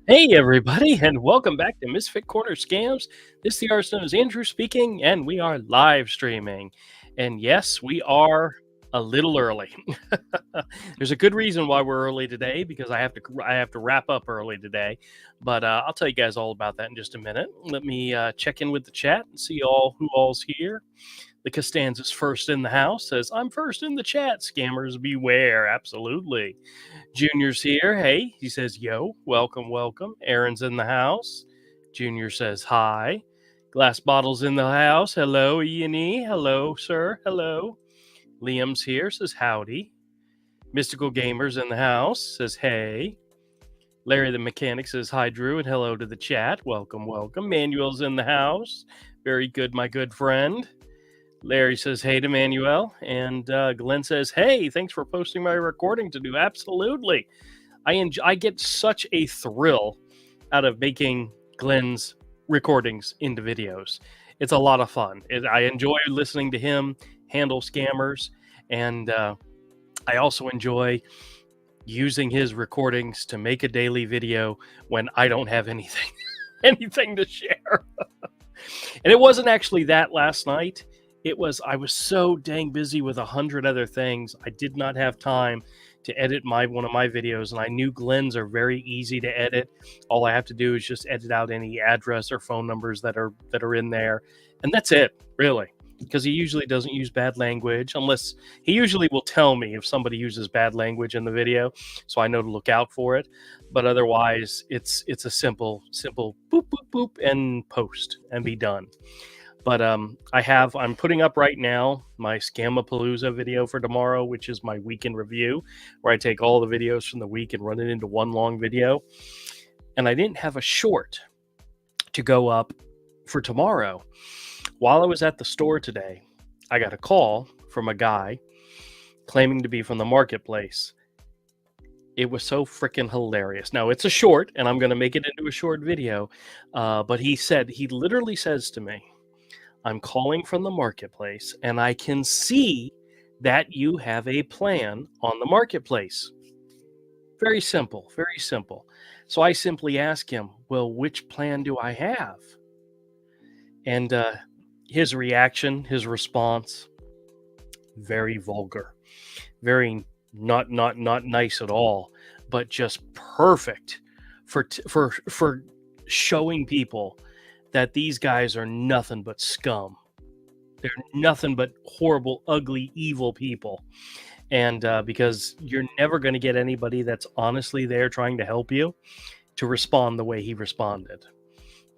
Hey, everybody, and welcome back to Misfit Corner Scams. This is the artist known as Andrew speaking, and we are live streaming. And yes, we are a little early. There's a good reason why we're early today because I have to wrap up early today. But I'll tell you guys all about that in just a minute. Let me check in with the chat and see who all's here. The Costanza's first in the house says, "I'm first in the chat. Scammers beware." Absolutely. Junior's here. Hey, he says, "Yo, welcome, welcome." Aaron's in the house. Junior says, "Hi." Glass Bottle's in the house. Hello, E&E. Hello, sir. Hello. Liam's here. Says, "Howdy." Mystical Gamer's in the house. Says, "Hey." Larry the Mechanic says, "Hi, Drew," and hello to the chat. Welcome, welcome. Manuel's in the house. Very good, my good friend. Larry says, "Hey" to Manuel. And Glenn says, "Hey, thanks for posting my recording to do." Absolutely. I get such a thrill out of making Glenn's recordings into videos. It's a lot of fun. I enjoy listening to him handle scammers, and I also enjoy using his recordings to make a daily video when I don't have anything anything to share. And it wasn't actually that last night. I was so dang busy with 100 other things. I did not have time to edit one of my videos, and I knew Glenn's are very easy to edit. All I have to do is just edit out any address or phone numbers that are in there, and that's it, really. Because he usually doesn't use bad language, unless he usually will tell me if somebody uses bad language in the video, so I know to look out for it. But otherwise, it's a simple boop boop boop and post and be done. But I'm putting up right now my Scamapalooza video for tomorrow, which is my weekend review, where I take all the videos from the week and run it into one long video. And I didn't have a short to go up for tomorrow. While I was at the store today, I got a call from a guy claiming to be from the marketplace. It was so freaking hilarious. Now, it's a short, and I'm going to make it into a short video. But he literally says to me, "I'm calling from the marketplace, and I can see that you have a plan on the marketplace." Very simple, very simple. So I simply ask him, "Well, which plan do I have?" And his reaction, his response, very vulgar, very not nice at all, but just perfect for showing people that these guys are nothing but scum. They're nothing but horrible, ugly, evil people. And because you're never going to get anybody that's honestly there trying to help you to respond the way he responded.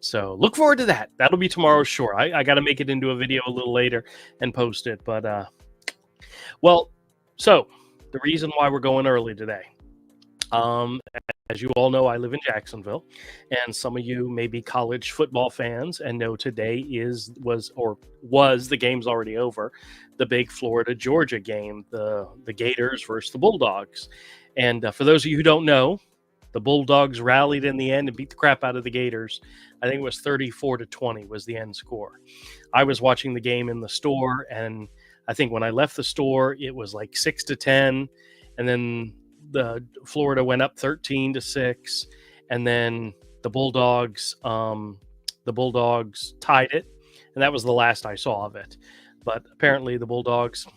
So look forward to that. That'll be tomorrow's short. I got to make it into a video a little later and post it. But, so the reason why we're going early today. As you all know, I live in Jacksonville, and some of you may be college football fans and know today was the game's already over, the big Florida-Georgia game, the Gators versus the Bulldogs. And for those of you who don't know, the Bulldogs rallied in the end and beat the crap out of the Gators. I think it was 34-20 was the end score. I was watching the game in the store, and I think when I left the store, it was like 6-10, and then the Florida went up 13-6, and then the Bulldogs tied it, and that was the last I saw of it. But apparently the Bulldogs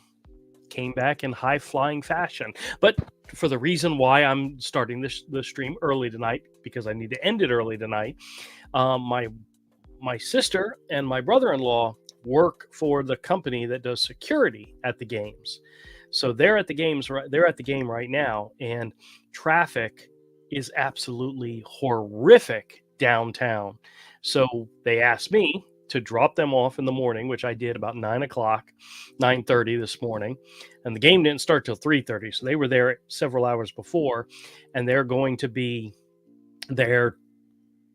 came back in high flying fashion. But for the reason why I'm starting the stream early tonight, because I need to end it early tonight, my sister and my brother-in-law work for the company that does security at the games. So they're at the game right now, and traffic is absolutely horrific downtown. So they asked me to drop them off in the morning, which I did about 9:30 this morning. And the game didn't start till 3:30. So they were there several hours before, and they're going to be there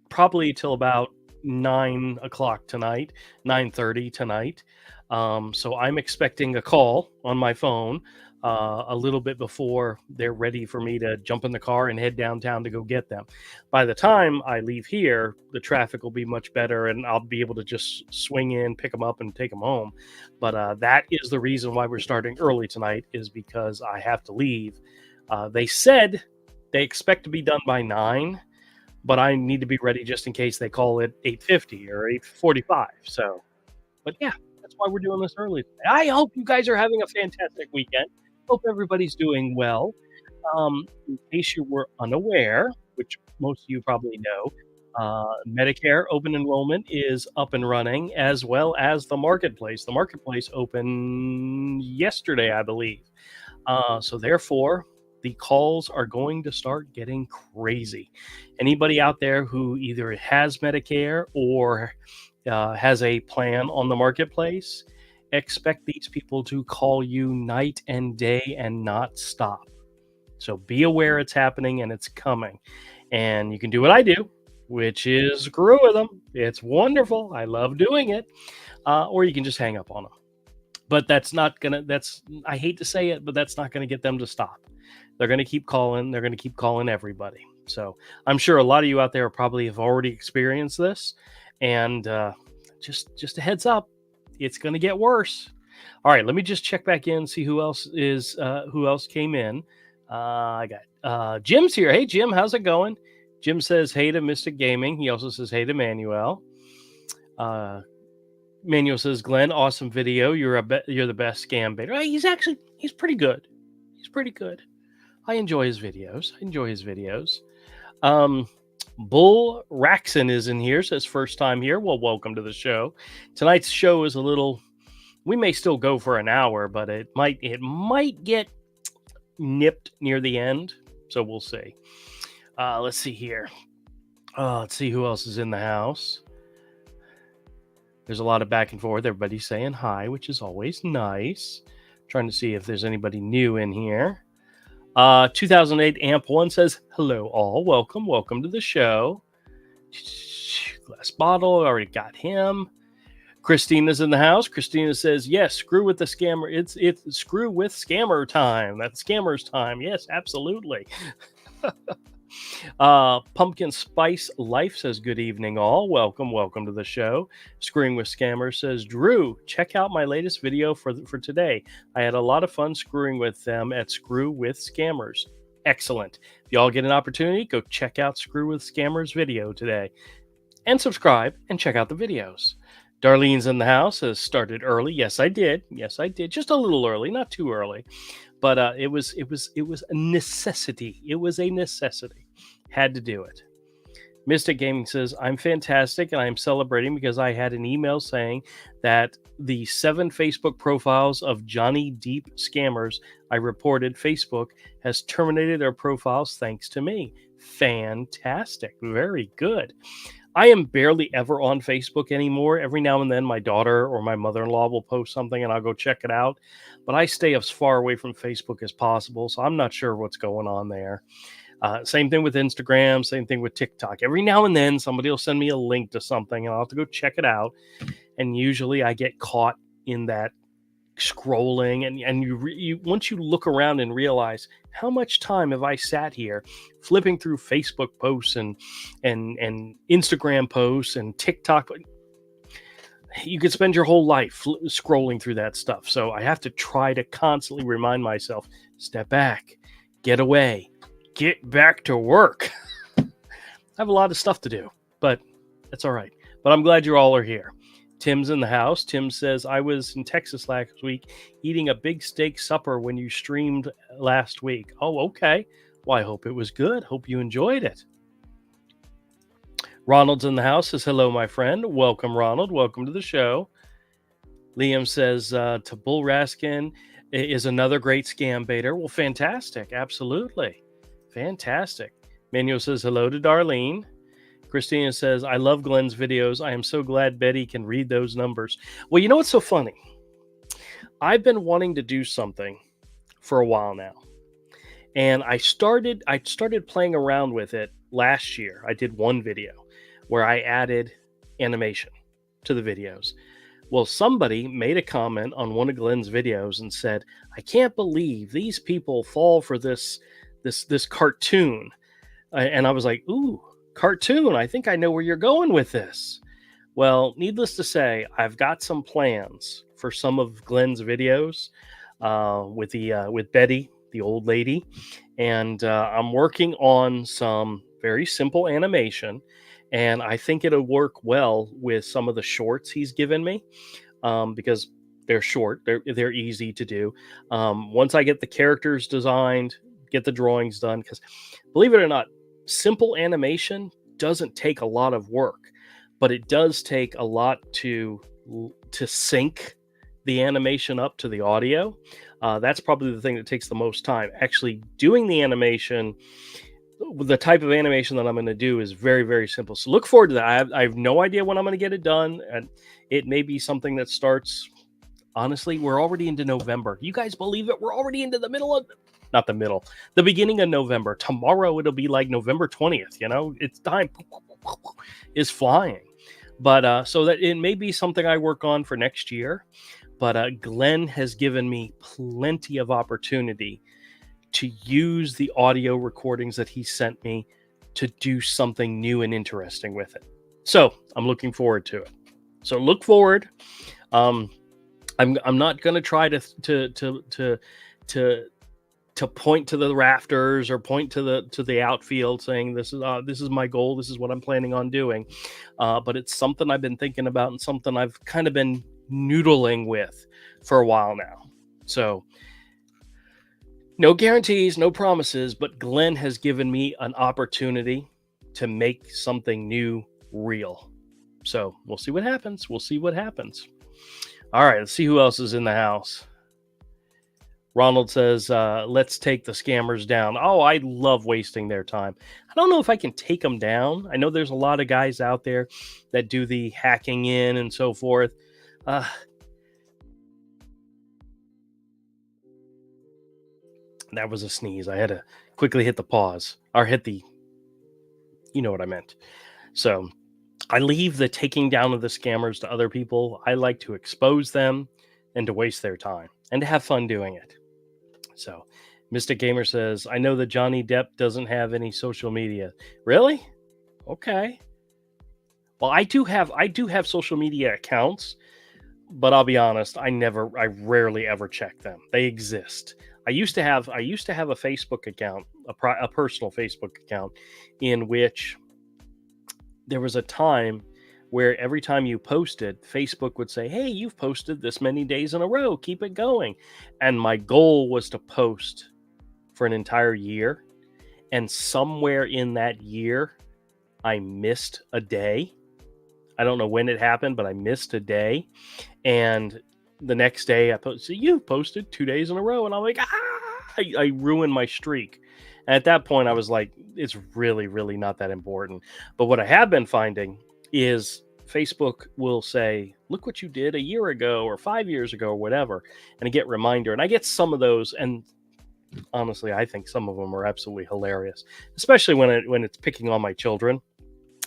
probably till about 9 o'clock tonight, 9:30 tonight. So I'm expecting a call on my phone a little bit before they're ready for me to jump in the car and head downtown to go get them. By the time I leave here, the traffic will be much better, and I'll be able to just swing in, pick them up, and take them home. But that is the reason why we're starting early tonight, is because I have to leave. They said they expect to be done by 9, but I need to be ready just in case they call it 8:50 or 8:45. So, but yeah, that's why we're doing this early. I hope you guys are having a fantastic weekend. Hope everybody's doing well. In case you were unaware, which most of you probably know, Medicare open enrollment is up and running, as well as the marketplace. The marketplace opened yesterday, I believe. So therefore, the calls are going to start getting crazy. Anybody out there who either has Medicare or has a plan on the marketplace, expect these people to call you night and day and not stop. So be aware it's happening and it's coming. And you can do what I do, which is screw with them. It's wonderful. I love doing it. Or you can just hang up on them. But that's not gonna. That's I hate to say it, but that's not gonna get them to stop. They're gonna keep calling. They're gonna keep calling everybody. So I'm sure a lot of you out there probably have already experienced this. And just a heads up, it's gonna get worse. All right, let me just check back in, see who else came in. I got Jim's here. Hey Jim, how's it going? Jim says hey to Mystic Gaming. He also says hey to Manuel. Manuel says, Glenn, awesome video. You're the best scam baiter. He's pretty good. He's pretty good. I enjoy his videos. Bull Raxon is in here, says first time here. Well, welcome to the show. Tonight's show is we may still go for an hour, but it might get nipped near the end. So we'll see. Let's see here. Let's see who else is in the house. There's a lot of back and forth. Everybody's saying hi, which is always nice. Trying to see if there's anybody new in here. 2008 Amp1 says, hello all. Welcome to the show. Glass bottle. Already got him. Christina's in the house. Christina says, yes, screw with the scammer. It's screw with scammer time. That's scammer's time. Yes, absolutely. Pumpkin Spice Life says, good evening all. Welcome to the show. Screwing with Scammers says, Drew, check out my latest video for today. I had a lot of fun screwing with them at Screw with Scammers. Excellent. If y'all get an opportunity, go check out Screw with Scammers video today and subscribe and check out the videos. Darlene's in the house, has started early. Yes, I did. Just a little early, not too early. But it was a necessity. It was a necessity. Had to do it. Mystic Gaming says, I'm fantastic and I'm celebrating because I had an email saying that the 7 Facebook profiles of Johnny Deep scammers I reported Facebook has terminated their profiles thanks to me. Fantastic. Very good. I am barely ever on Facebook anymore. Every now and then my daughter or my mother-in-law will post something and I'll go check it out. But I stay as far away from Facebook as possible, so I'm not sure what's going on there. Same thing with Instagram, same thing with TikTok. Every now and then somebody will send me a link to something and I'll have to go check it out. And usually I get caught in that scrolling and you once you look around and realize how much time have I sat here flipping through Facebook posts and Instagram posts and TikTok. You could spend your whole life scrolling through that stuff. So I have to try to constantly remind myself, step back, get away, get back to work. I have a lot of stuff to do, but that's all right. But I'm glad you all are here. Tim's in the house. Tim says, I was in Texas last week eating a big steak supper when you streamed last week. Oh, okay. Well, I hope it was good. Hope you enjoyed it. Ronald's in the house. Says, hello, my friend. Welcome, Ronald. Welcome to the show. Liam says, to Bull Raskin is another great scam baiter. Well, fantastic. Absolutely. Fantastic. Manuel says, hello to Darlene. Christina says, I love Glenn's videos. I am so glad Betty can read those numbers. Well, you know what's so funny? I've been wanting to do something for a while now. And I started playing around with it last year. I did one video where I added animation to the videos. Well, somebody made a comment on one of Glenn's videos and said, I can't believe these people fall for this cartoon. And I was like, ooh, cartoon. I think I know where you're going with this. Well, needless to say, I've got some plans for some of Glenn's videos with Betty, the old lady, and I'm working on some very simple animation, and I think it'll work well with some of the shorts he's given me, because they're short, they're easy to do. Once I get the characters designed, get the drawings done, because believe it or not, simple animation doesn't take a lot of work, but it does take a lot to sync the animation up to the audio. That's probably the thing that takes the most time. Actually, doing the animation, the type of animation that I'm going to do is very, very simple. So look forward to that. I have no idea when I'm going to get it done, and it may be something that starts. Honestly, we're already into November. You guys believe it? We're already into the middle of, not the middle, the beginning of November. Tomorrow it'll be like November 20th. It's time is flying. But so that it may be something I work on for next year. But Glenn has given me plenty of opportunity to use the audio recordings that he sent me to do something new and interesting with it. So I'm looking forward to it. So look forward. I'm not going to try to point to the rafters or point to the outfield saying this is my goal, this is what I'm planning on doing. But it's something I've been thinking about and something I've kind of been noodling with for a while now. So no guarantees, no promises, but Glenn has given me an opportunity to make something new real. So we'll see what happens. We'll see what happens. All right, let's see who else is in the house. Ronald says, let's take the scammers down. Oh, I love wasting their time. I don't know if I can take them down. I know there's a lot of guys out there that do the hacking in and so forth. That was a sneeze. I had to quickly hit the pause or hit the, you know what I meant. So I leave the taking down of the scammers to other people. I like to expose them and to waste their time and to have fun doing it. So Mystic Gamer says, I know that Johnny Depp doesn't have any social media. Really? Okay. Well, I do have social media accounts, but I'll be honest, I rarely ever check them. They exist. I used to have a Facebook account, a personal Facebook account, in which there was a time where every time you posted, Facebook would say, hey, you've posted this many days in a row, keep it going. And my goal was to post for an entire year. And somewhere in that year, I missed a day. I don't know when it happened, but I missed a day. And the next day I posted, you posted 2 days in a row. And I'm like, I ruined my streak. And at that point I was like, it's really, really not that important. But what I have been finding is Facebook will say, look what you did a year ago or 5 years ago or whatever. And I get reminder, and I get some of those. And honestly, I think some of them are absolutely hilarious, especially when it's picking on my children.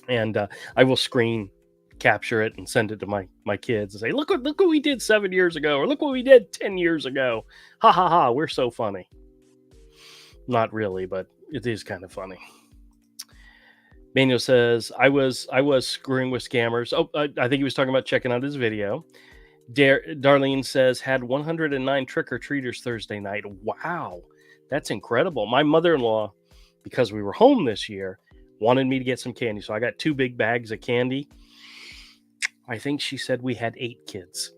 And I will screen capture it and send it to my kids and say, look what we did 7 years ago, or look what we did 10 years ago. Ha ha ha, we're so funny. Not really, but it is kind of funny. Manuel says, I was screwing with scammers. Oh, I think he was talking about checking out his video. Darlene says, had 109 trick-or-treaters Thursday night. Wow, that's incredible. My mother-in-law, because we were home this year, wanted me to get some candy. So I got 2 big bags of candy. I think she said we had 8 kids.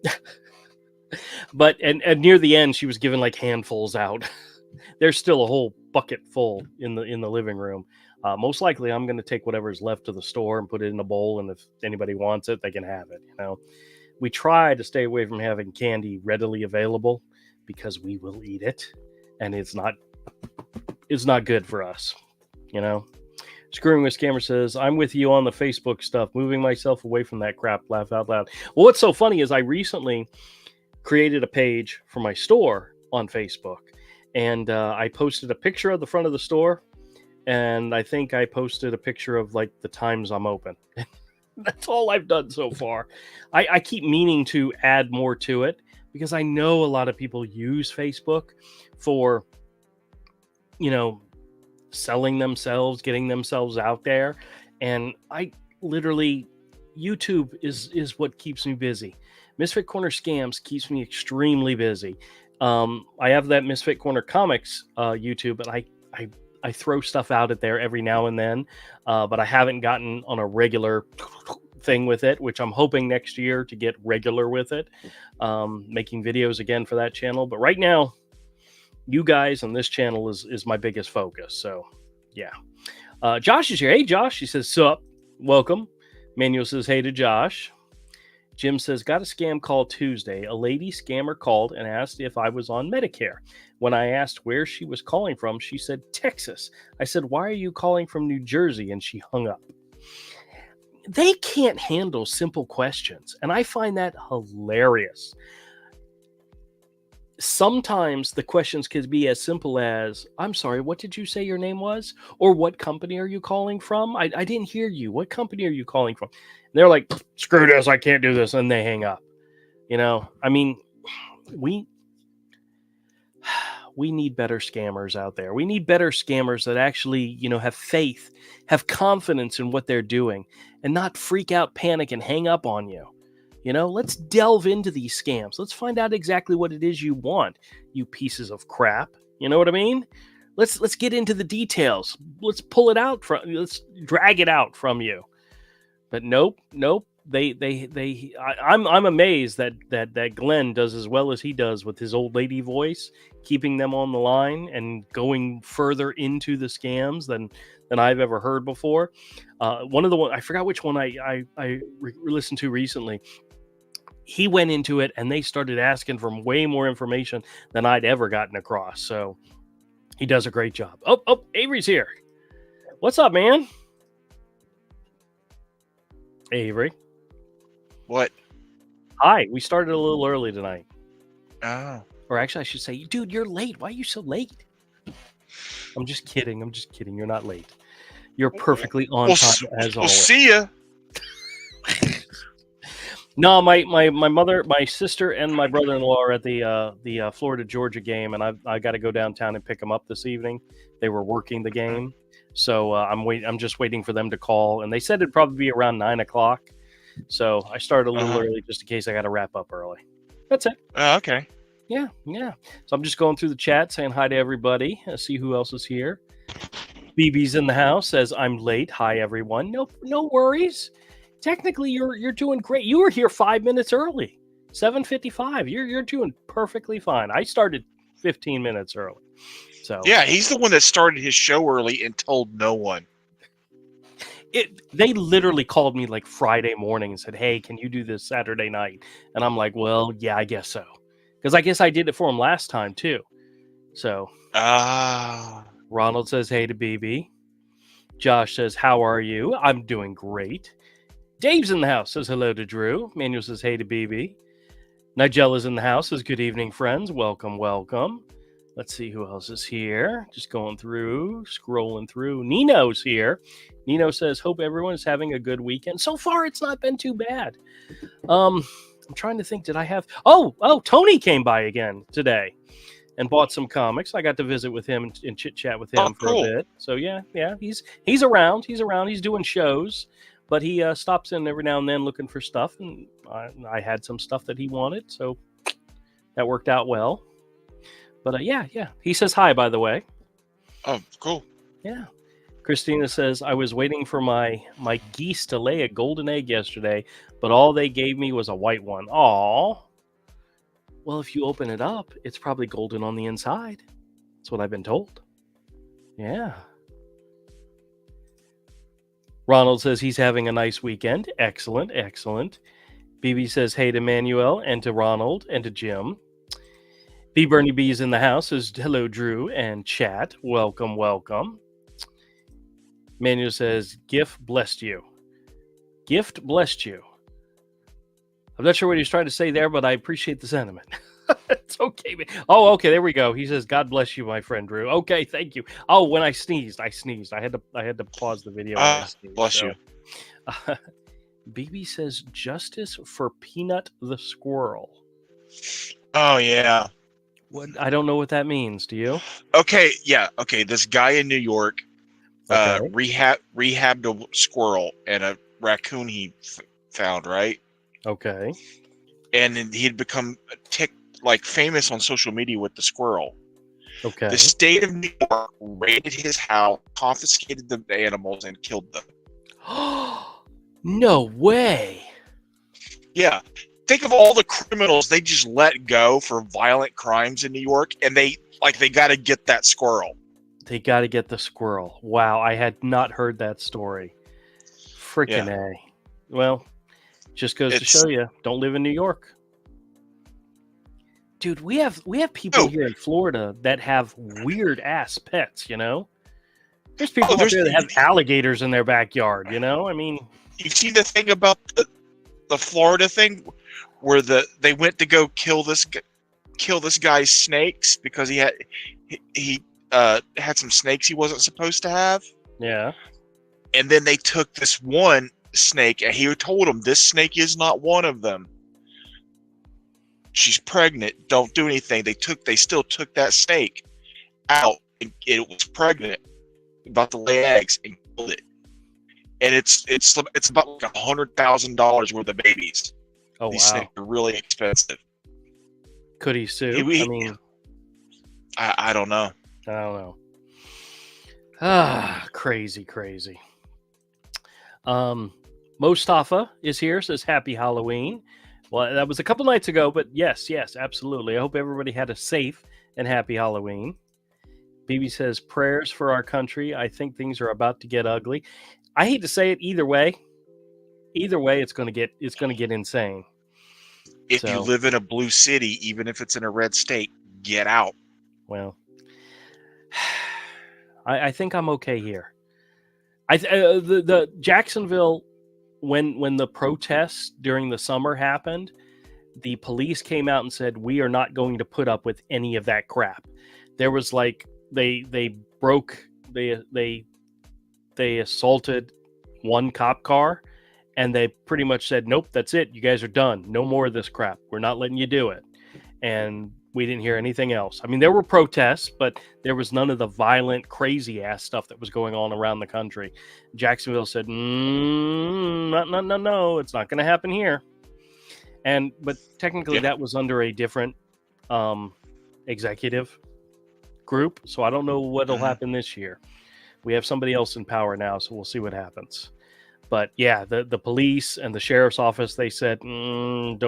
But and near the end, she was giving like handfuls out. There's still a whole bucket full in the living room. Most likely, I'm going to take whatever's left to the store and put it in a bowl. And if anybody wants it, they can have it. We try to stay away from having candy readily available because we will eat it, and it's not good for us. Screwing with Scammer says, I'm with you on the Facebook stuff, moving myself away from that crap, laugh out loud. Well, what's so funny is I recently created a page for my store on Facebook, and I posted a picture of the front of the store, and I think I posted a picture of like the times I'm open. That's all I've done so far. I keep meaning to add more to it because I know a lot of people use Facebook for, selling themselves, getting themselves out there. And I literally, YouTube is what keeps me busy. Misfit Corner Scams keeps me extremely busy. I have that Misfit Corner Comics YouTube, but I throw stuff out at there every now and then, but I haven't gotten on a regular thing with it, which I'm hoping next year to get regular with it, making videos again for that channel. But right now, you guys on this channel is my biggest focus. So yeah. Josh is here. Hey, Josh. He says, sup, welcome. Manuel says, hey to Josh. Jim says, got a scam call Tuesday. A lady scammer called and asked if I was on Medicare. When I asked where she was calling from, she said, Texas. I said, why are you calling from New Jersey? And she hung up. They can't handle simple questions. And I find that hilarious. Sometimes the questions could be as simple as, I'm sorry, what did you say your name was? Or what company are you calling from? I didn't hear you. What company are you calling from? And they're like, screw this, I can't do this. And they hang up. You know, I mean, we need better scammers out there. We need better scammers that actually, you know, have faith, have confidence in what they're doing, and not freak out, panic, and hang up on you. You know, let's delve into these scams. Let's find out exactly what it is you want, you pieces of crap. You know what I mean? Let's get into the details. Let's pull it out let's drag it out from you. But nope. I'm amazed that Glenn does as well as he does with his old lady voice, keeping them on the line and going further into the scams than I've ever heard before. One of the ones, I forgot which one I listened to recently. He went into it and they started asking for way more information than I'd ever gotten across. So he does a great job. Oh, Avery's here. What's up, man? Avery. What? Hi. We started a little early tonight. Oh. Or actually, I should say, dude, you're late. Why are you so late? I'm just kidding. You're not late. You're perfectly on time as always. We'll see ya. No, my mother, my sister, and my brother-in-law are at the Florida Georgia game, and I got to go downtown and pick them up this evening. They were working the game, so I'm just waiting for them to call, and they said it'd probably be around 9:00. So I started a little early just in case I got to wrap up early. That's it. Okay. Yeah. So I'm just going through the chat, saying hi to everybody. See who else is here. BB's in the house, says I'm late. Hi everyone. No worries. Technically, you're doing great. You were here 5 minutes early, 7:55. You're doing perfectly fine. I started 15 minutes early. So yeah, he's the one that started his show early and told no one. They literally called me like Friday morning and said, "Hey, can you do this Saturday night?" And I'm like, "Well, yeah, I guess so," because I guess I did it for him last time too. So Ronald says, "Hey" to BB. Josh says, "How are you?" I'm doing great. Dave's in the house, says hello to Drew. Manuel says, hey to BB. Nigella's in the house, says good evening, friends. Welcome. Let's see who else is here. Just going through, scrolling through. Nino's here. Nino says, hope everyone is having a good weekend. So far, it's not been too bad. I'm trying to think, did I have... Oh, Tony came by again today and bought some comics. I got to visit with him and chit-chat with him for a bit. So, yeah, he's around. He's doing shows. But he stops in every now and then looking for stuff, and I had some stuff that he wanted, so that worked out well. But yeah. He says hi, by the way. Oh, cool. Yeah. Christina says, I was waiting for my geese to lay a golden egg yesterday, but all they gave me was a white one. Aw. Well, if you open it up, it's probably golden on the inside. That's what I've been told. Yeah. Ronald says he's having a nice weekend. Excellent. BB says hey to Manuel and to Ronald and to Jim. B. Bernie B is in the house. Says hello, Drew and chat. Welcome. Manuel says gift blessed you. I'm not sure what he's trying to say there, but I appreciate the sentiment. It's okay, man. Oh, okay, there we go. He says, "God bless you, my friend Drew." Okay, thank you. Oh, when I sneezed. I had to pause the video. When I sneezed, bless you. BB says, "Justice for Peanut the squirrel." Oh yeah. What? I don't know what that means. Do you? Okay, yeah. Okay, this guy in New York rehabbed a squirrel and a raccoon he found, right? Okay. And he had become famous on social media with the squirrel. Okay. The state of New York raided his house, confiscated the animals, and killed them. No way. Yeah. Think of all the criminals they just let go for violent crimes in New York, and they got to get that squirrel. They got to get the squirrel. Wow, I had not heard that story. Frickin' Yeah. A. Well, just goes to show you, don't live in New York. Dude, we have people here in Florida that have weird ass pets, you know? There's people out there that have alligators in their backyard, you know? I mean, you see the thing about the Florida thing where they went to go kill this guy's snakes because he had some snakes he wasn't supposed to have. Yeah. And then they took this one snake, and he told him, this snake is not one of them. She's pregnant. Don't do anything. They still took that snake out, and it was pregnant, about to lay eggs, and killed it. And it's about like $100,000 worth of babies. Oh, These wow. snakes are really expensive. Could he sue? I don't know. I don't know. Ah, crazy. Mostafa is here, says happy Halloween. Well, that was a couple nights ago, but yes, absolutely. I hope everybody had a safe and happy Halloween. BB says prayers for our country. I think things are about to get ugly. I hate to say it, either way, it's going to get insane. If you live in a blue city, even if it's in a red state, get out. Well, I think I'm okay here. The Jacksonville, when the protests during the summer happened, the police came out and said, we are not going to put up with any of that crap. There was like they assaulted one cop car, and they pretty much said, nope, that's it. You guys are done. No more of this crap. We're not letting you do it. And we didn't hear anything else. I mean, there were protests, but there was none of the violent, crazy ass stuff that was going on around the country. Jacksonville said, no, it's not going to happen here. But technically that was under a different executive group. So I don't know what'll happen this year. We have somebody else in power now, so we'll see what happens. But yeah, the police and the sheriff's office, they said, don't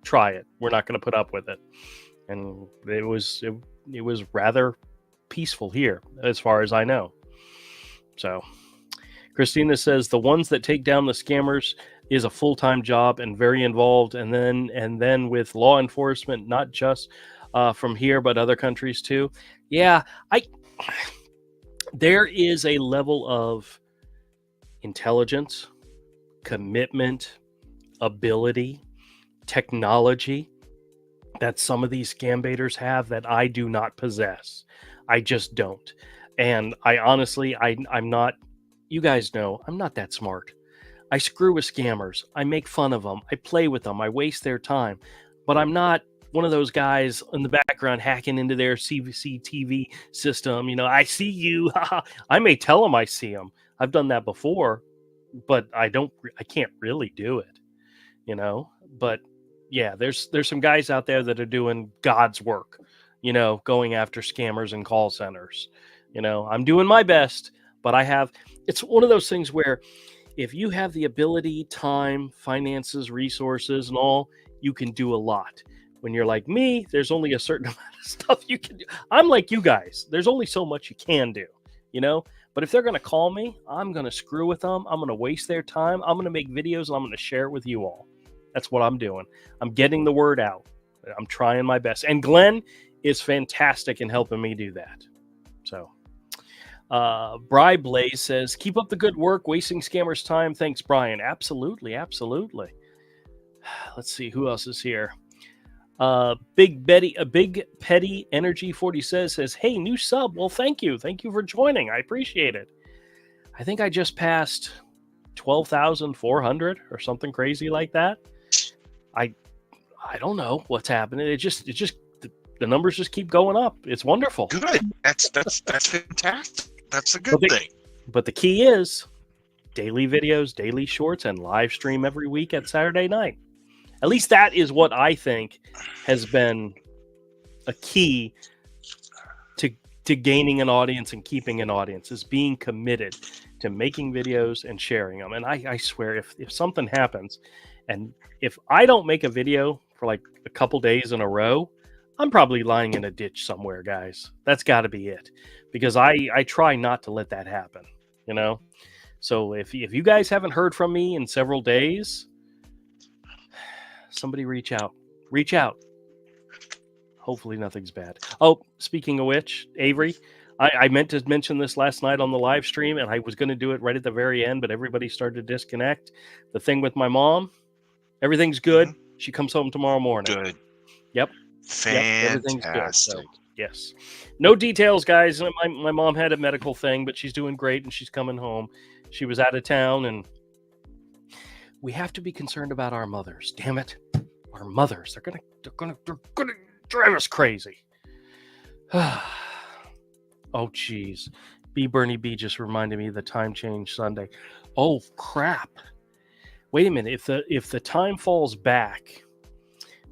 try it. We're not going to put up with it. And it was rather peaceful here, as far as I know. So Christina says the ones that take down the scammers is a full-time job and very involved. And then with law enforcement, not just from here, but other countries too. Yeah, there is a level of intelligence, commitment, ability, technology that some of these scam baiters have that I do not possess. I just don't. And I honestly, I'm not, you guys know, I'm not that smart. I screw with scammers. I make fun of them. I play with them. I waste their time. But I'm not one of those guys in the background hacking into their CCTV system. You know, I see you. I may tell them I see them. I've done that before, but I can't really do it, you know. But yeah, there's some guys out there that are doing God's work, you know, going after scammers and call centers. You know, I'm doing my best, but it's one of those things where if you have the ability, time, finances, resources, and all, you can do a lot. When you're like me, there's only a certain amount of stuff you can do. I'm like you guys. There's only so much you can do, you know? But if they're going to call me, I'm going to screw with them. I'm going to waste their time. I'm going to make videos, and I'm going to share it with you all. That's what I'm doing. I'm getting the word out. I'm trying my best. And Glenn is fantastic in helping me do that. So, Bri Blaze says, keep up the good work, wasting scammers' time. Thanks, Brian. Absolutely. Let's see who else is here. Big Petty Energy 40 says, hey, new sub. Well, thank you for joining. I appreciate it. I think I just passed 12,400 or something crazy like that. I don't know what's happening. It just the numbers just keep going up. It's wonderful. Good. That's fantastic. That's a good thing. But the key is daily videos, daily shorts, and live stream every week at Saturday night. At least that is what I think has been a key to gaining an audience and keeping an audience, is being committed to making videos and sharing them. And I swear, if something happens, and if I don't make a video for like a couple days in a row, I'm probably lying in a ditch somewhere, guys. That's got to be it, because I try not to let that happen, you know. So if you guys haven't heard from me in several days, somebody reach out. Reach out. Hopefully nothing's bad. Oh, speaking of which, Avery, I meant to mention this last night on the live stream, and I was going to do it right at the very end, but everybody started to disconnect. The thing with my mom, everything's good. Mhm. She comes home tomorrow morning. Good. Yep. Yep. Everything's good. So, Fantastic. yes. No details, guys. My mom had a medical thing, but she's doing great, and she's coming home. She was out of town, and we have to be concerned about our mothers. Damn it. Our mothers. They're gonna drive us crazy. Oh, geez. Bernie B just reminded me of the time change Sunday. Oh, crap. Wait a minute. If the time falls back,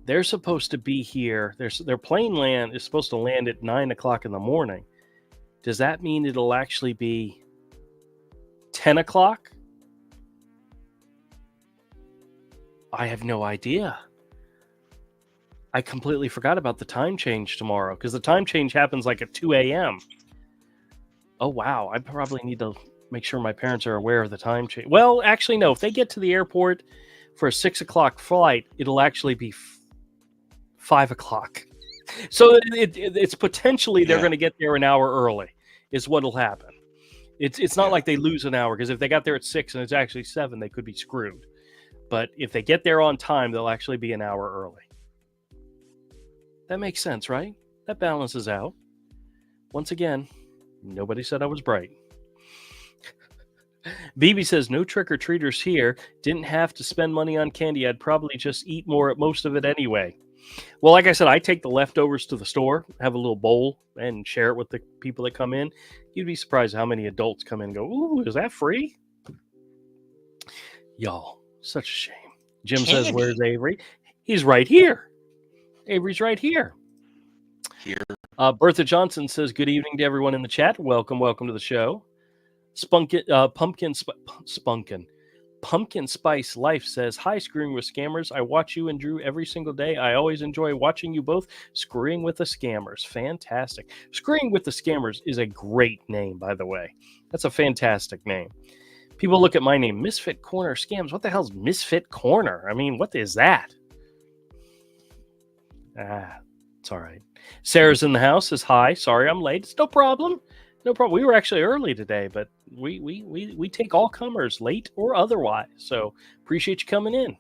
they're supposed to be here. Their plane is supposed to land at 9 o'clock in the morning. Does that mean it'll actually be 10 o'clock? I have no idea. I completely forgot about the time change tomorrow, because the time change happens like at 2 a.m. Oh, wow. I probably need to make sure my parents are aware of the time change. Well, actually, no. If they get to the airport for a 6 o'clock flight, it'll actually be 5 o'clock. So it's potentially they're going to get there an hour early is what'll happen. It's not like they lose an hour, because if they got there at 6 and it's actually 7, they could be screwed. But if they get there on time, they'll actually be an hour early. That makes sense, right? That balances out. Once again, nobody said I was bright. BB says, no trick-or-treaters here. Didn't have to spend money on candy. I'd probably just eat most of it anyway. Well, like I said, I take the leftovers to the store, have a little bowl, and share it with the people that come in. You'd be surprised how many adults come in and go, ooh, is that free? Y'all, such a shame. Jim says, where's Avery? He's right here. Avery's right here. Bertha Johnson says, good evening to everyone in the chat. Welcome to the show. Pumpkin Spice Life says, hi, Screwing with Scammers. I watch you and Drew every single day. I always enjoy watching you both screwing with the scammers. Fantastic. Screwing with the Scammers is a great name, by the way. That's a fantastic name. People look at my name, Misfit Corner Scams. What the hell's Misfit Corner? I mean, what is that? It's all right. Sarah's in the house, says hi. Sorry I'm late. It's no problem. No problem. We were actually early today, but we take all comers, late or otherwise. So appreciate you coming in.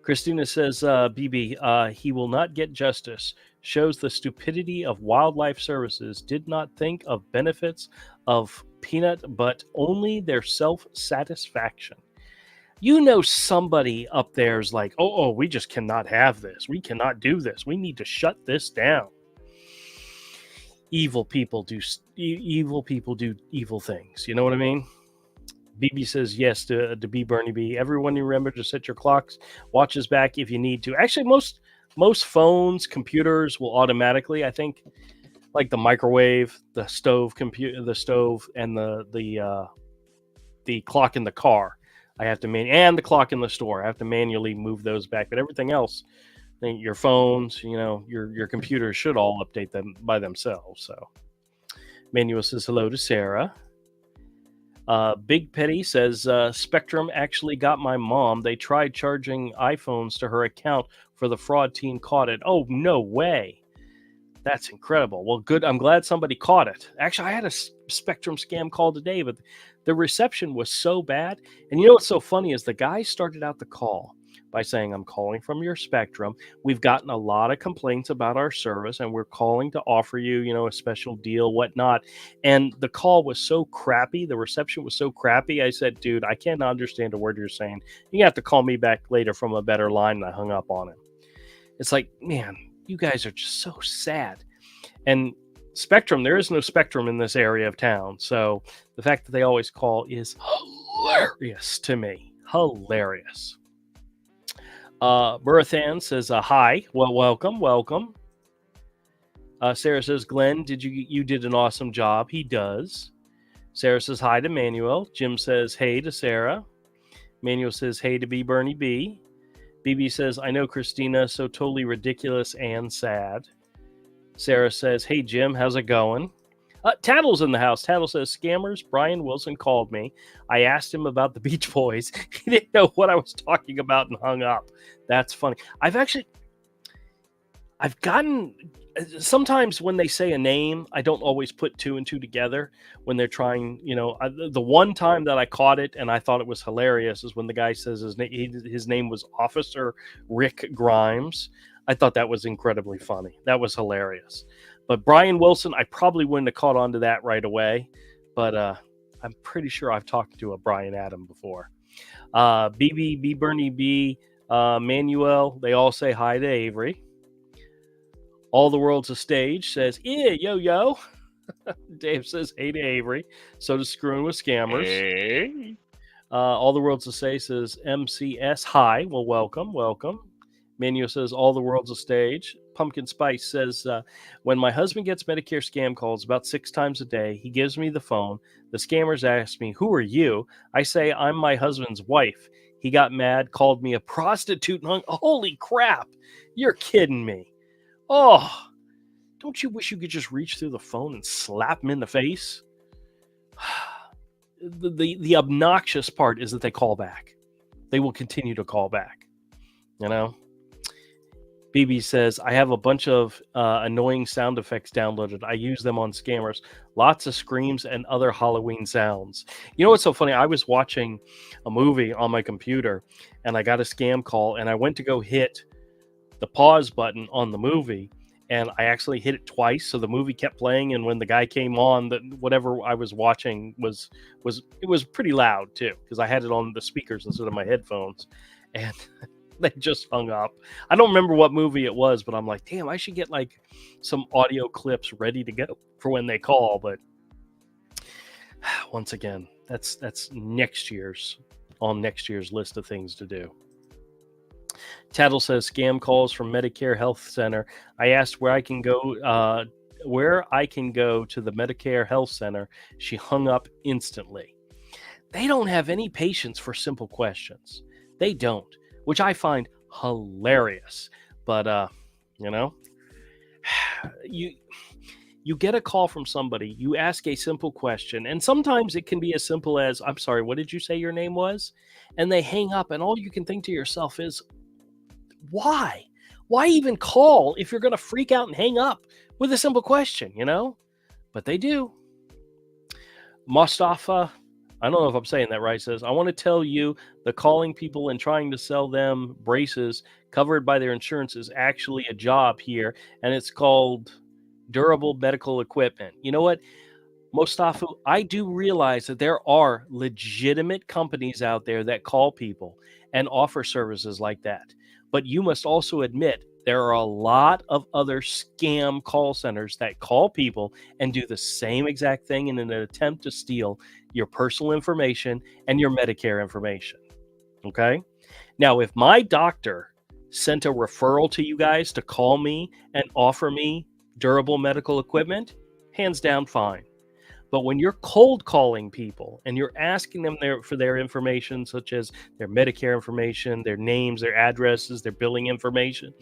Christina says, BB, he will not get justice. Shows the stupidity of wildlife services. Did not think of benefits of peanut, but only their self-satisfaction. You know, somebody up there is like, oh, we just cannot have this. We cannot do this. We need to shut this down. Evil people do evil things. You know what I mean? BB says yes to B Bernie B. Everyone remember to set your clocks, watches back if you need to. Actually, most phones, computers will automatically, I think, like the microwave, the stove, and the clock in the car. I have to and the clock in the store. I have to manually move those back. But everything else, your phones, your computers should all update them by themselves. So, Manuel says hello to Sarah. Big Petty says Spectrum actually got my mom. They tried charging iPhones to her account for the fraud team caught it. Oh, no way. That's incredible. Well, good. I'm glad somebody caught it. Actually, I had a Spectrum scam call today, but the reception was so bad. And you know what's so funny is the guy started out the call by saying, I'm calling from your Spectrum. We've gotten a lot of complaints about our service, and we're calling to offer you, a special deal, whatnot. And the call was so crappy. The reception was so crappy. I said, dude, I can't understand a word you're saying. You have to call me back later from a better line. And I hung up on him. It's like, man, you guys are just so sad. And Spectrum, there is no Spectrum in this area of town. So the fact that they always call is hilarious to me. Hilarious. Murathan says, hi. Well, welcome. Sarah says, Glenn, you did an awesome job. He does. Sarah says hi to Manuel. Jim says hey to Sarah. Manuel says hey to B Bernie B. BB says, I know Christina, so totally ridiculous and sad. Sarah says, hey Jim, how's it going? Tattle's in the house. Tattle says, scammers, Brian Wilson called me. I asked him about the Beach Boys. He didn't know what I was talking about and hung up. That's funny. I've gotten, sometimes when they say a name, I don't always put two and two together when they're trying, the one time that I caught it and I thought it was hilarious is when the guy says his name was Officer Rick Grimes. I thought that was incredibly funny. That was hilarious. But Brian Wilson, I probably wouldn't have caught on to that right away, but I'm pretty sure I've talked to a Brian Adam before. BB, B Bernie B, Manuel, they all say hi to Avery. All the World's a Stage says, yeah, yo. Dave says, hey to Avery. So does Screwing with Scammers. Hey. All the World's a Say says, MCS, hi. Well, welcome. Manuel says, all the World's a Stage. Pumpkin Spice says, when my husband gets Medicare scam calls about 6 times a day, he gives me the phone. The scammers ask me, who are you? I say, I'm my husband's wife. He got mad, called me a prostitute, and hung. Holy crap. You're kidding me. Oh, don't you wish you could just reach through the phone and slap him in the face? The obnoxious part is that they call back. They will continue to call back. BB says, I have a bunch of annoying sound effects downloaded. I use them on scammers. Lots of screams and other Halloween sounds. You know what's so funny? I was watching a movie on my computer and I got a scam call and I went to go hit the pause button on the movie and I actually hit it twice, so the movie kept playing, and when the guy came on, that whatever I was watching was pretty loud too, because I had it on the speakers instead of my headphones, and they just hung up. I don't remember what movie it was, but I'm like, damn, I should get like some audio clips ready to go for when they call. But once again, that's next year's list of things to do. Tattle says, scam calls from Medicare Health Center. I asked where I can go to the Medicare Health Center. She hung up instantly. They don't have any patience for simple questions. They don't, which I find hilarious. But, you get a call from somebody, you ask a simple question, and sometimes it can be as simple as, I'm sorry, what did you say your name was? And they hang up, and all you can think to yourself is, why? Why even call if you're going to freak out and hang up with a simple question, But they do. Mustafa, I don't know if I'm saying that right, says, I want to tell you the calling people and trying to sell them braces covered by their insurance is actually a job here, and it's called durable medical equipment. You know what, Mustafa, I do realize that there are legitimate companies out there that call people and offer services like that. But you must also admit there are a lot of other scam call centers that call people and do the same exact thing in an attempt to steal your personal information and your Medicare information. Okay? Now, if my doctor sent a referral to you guys to call me and offer me durable medical equipment, hands down, fine. But when you're cold calling people and you're asking them for their information, such as their Medicare information, their names, their addresses, their billing information,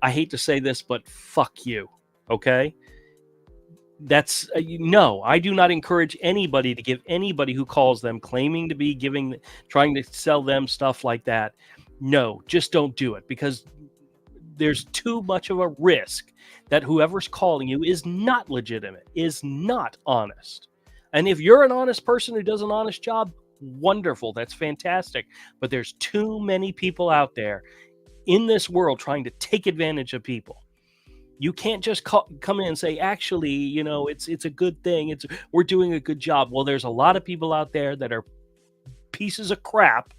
I hate to say this, but fuck you. Okay? That's no, I do not encourage anybody to give anybody who calls them claiming to be trying to sell them stuff like that. No, just don't do it, because there's too much of a risk that whoever's calling you is not legitimate, is not honest. And if you're an honest person who does an honest job, wonderful, that's fantastic. But there's too many people out there in this world trying to take advantage of people. You can't just come in and say, actually, it's a good thing. We're doing a good job. Well, there's a lot of people out there that are pieces of crap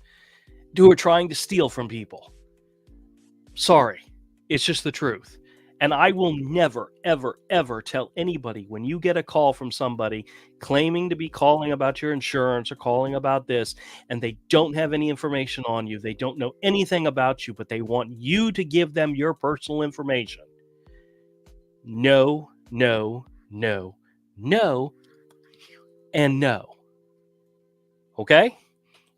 who are trying to steal from people. Sorry. It's just the truth. And I will never, ever, ever tell anybody, when you get a call from somebody claiming to be calling about your insurance or calling about this, and they don't have any information on you, they don't know anything about you, but they want you to give them your personal information. No, no, no, no, and no. Okay?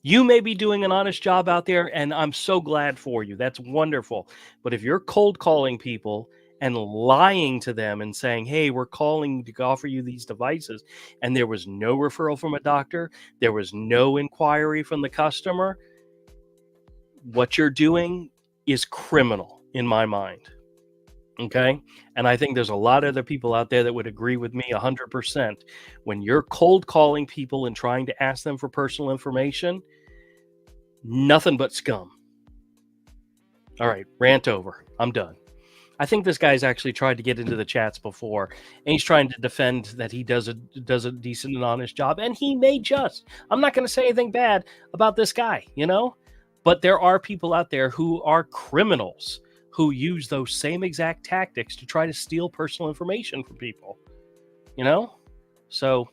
You may be doing an honest job out there, and I'm so glad for you. That's wonderful. But if you're cold calling people and lying to them and saying, hey, we're calling to offer you these devices, and there was no referral from a doctor, there was no inquiry from the customer, what you're doing is criminal in my mind. Okay. And I think there's a lot of other people out there that would agree with me 100%. When you're cold calling people and trying to ask them for personal information, nothing but scum. All right, rant over. I'm done. I think this guy's actually tried to get into the chats before, and he's trying to defend that he does a decent and honest job, and he may just. I'm not going to say anything bad about this guy, but there are people out there who are criminals who use those same exact tactics to try to steal personal information from people, So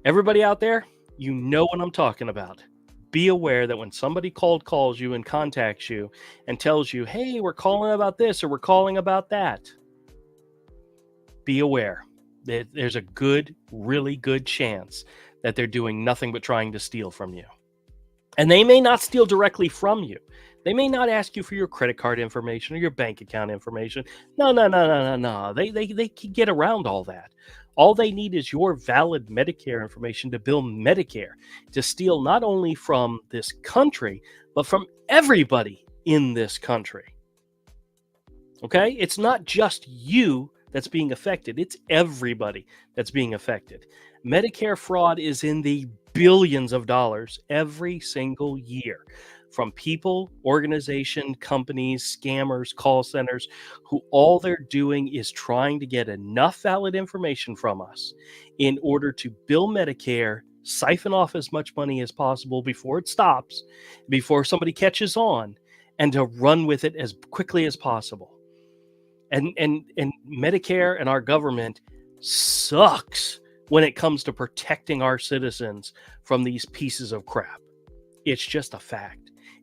everybody out there, you know what I'm talking about. Be aware that when somebody calls you and contacts you and tells you, hey, we're calling about this or we're calling about that, be aware that there's a really good chance that they're doing nothing but trying to steal from you. And they may not steal directly from you. They may not ask you for your credit card information or your bank account information. No. They can get around all that. All they need is your valid Medicare information to bill Medicare, to steal not only from this country, but from everybody in this country. Okay? It's not just you that's being affected. It's everybody that's being affected. Medicare fraud is in the billions of dollars every single year from people, organization, companies, scammers, call centers, who all they're doing is trying to get enough valid information from us in order to bill Medicare, siphon off as much money as possible before it stops, before somebody catches on, and to run with it as quickly as possible. And Medicare and our government sucks when it comes to protecting our citizens from these pieces of crap. It's just a fact.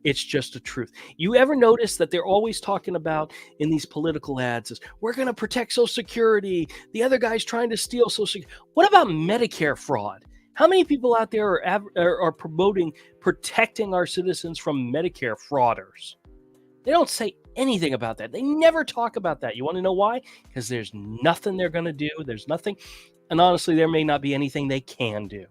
It's just a truth. You ever notice that they're always talking about in these political ads is, we're going to protect Social Security. The other guy's trying to steal Social Security. What about Medicare fraud? How many people out there are promoting protecting our citizens from Medicare frauders? They don't say anything about that. They never talk about that. You want to know why? Because there's nothing they're going to do. There's nothing. And honestly, there may not be anything they can do.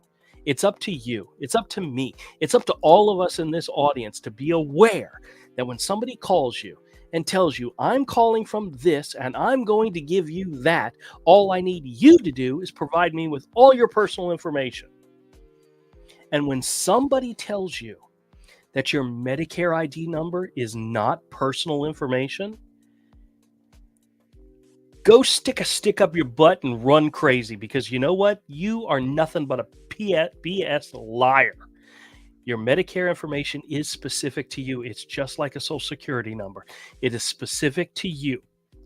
It's up to you. It's up to me. It's up to all of us in this audience to be aware that when somebody calls you and tells you, I'm calling from this and I'm going to give you that, all I need you to do is provide me with all your personal information. And when somebody tells you that your Medicare ID number is not personal information, go stick a stick up your butt and run crazy, because you know what? You are nothing but a BS liar. Your Medicare information is specific to you. It's just like a Social Security number. It is specific to you.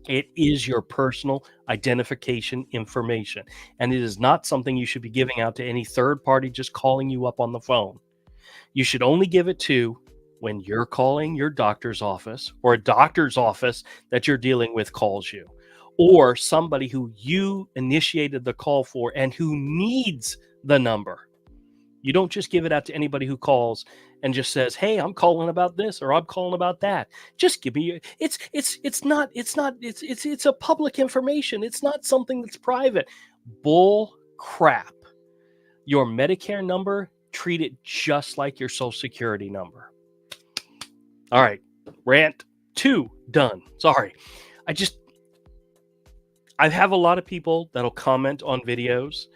It is your personal identification information. And it is not something you should be giving out to any third party just calling you up on the phone. You should only give it to when you're calling your doctor's office, or a doctor's office that you're dealing with calls you, or somebody who you initiated the call for and who needs the number. You don't just give it out to anybody who calls and just says, hey, I'm calling about this or I'm calling about that. Just give me it's a public information. It's not something that's private. Bull crap. Your Medicare number, treat it just like your Social Security number. All right. Rant 2 done. Sorry. I have a lot of people that'll comment on videos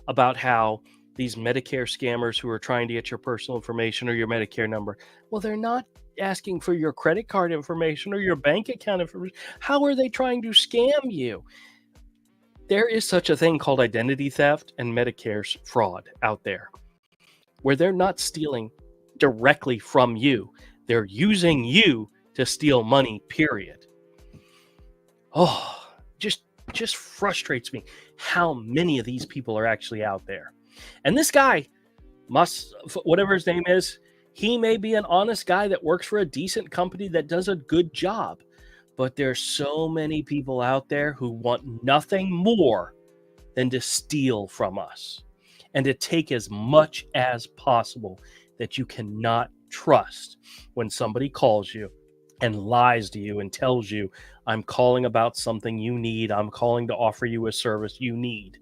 about how these Medicare scammers who are trying to get your personal information or your Medicare number, well, they're not asking for your credit card information or your bank account information. How are they trying to scam you? There is such a thing called identity theft and Medicare fraud out there, where they're not stealing directly from you. They're using you to steal money, period. Oh, just frustrates me how many of these people are actually out there. And this guy must, whatever his name is, he may be an honest guy that works for a decent company that does a good job. But there's so many people out there who want nothing more than to steal from us and to take as much as possible that you cannot trust when somebody calls you and lies to you and tells you, I'm calling about something you need. I'm calling to offer you a service you need.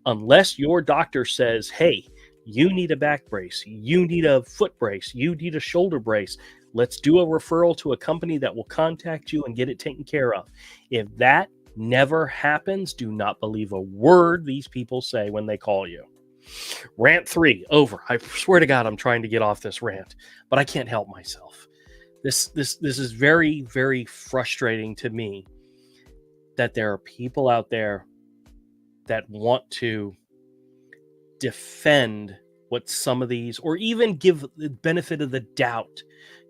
Unless your doctor says, hey, you need a back brace, you need a foot brace, you need a shoulder brace, let's do a referral to a company that will contact you and get it taken care of. If that never happens, do not believe a word these people say when they call you. Rant 3 over. I swear to God, I'm trying to get off this rant, but I can't help myself. This is very, very frustrating to me that there are people out there that want to defend what some of these, or even give the benefit of the doubt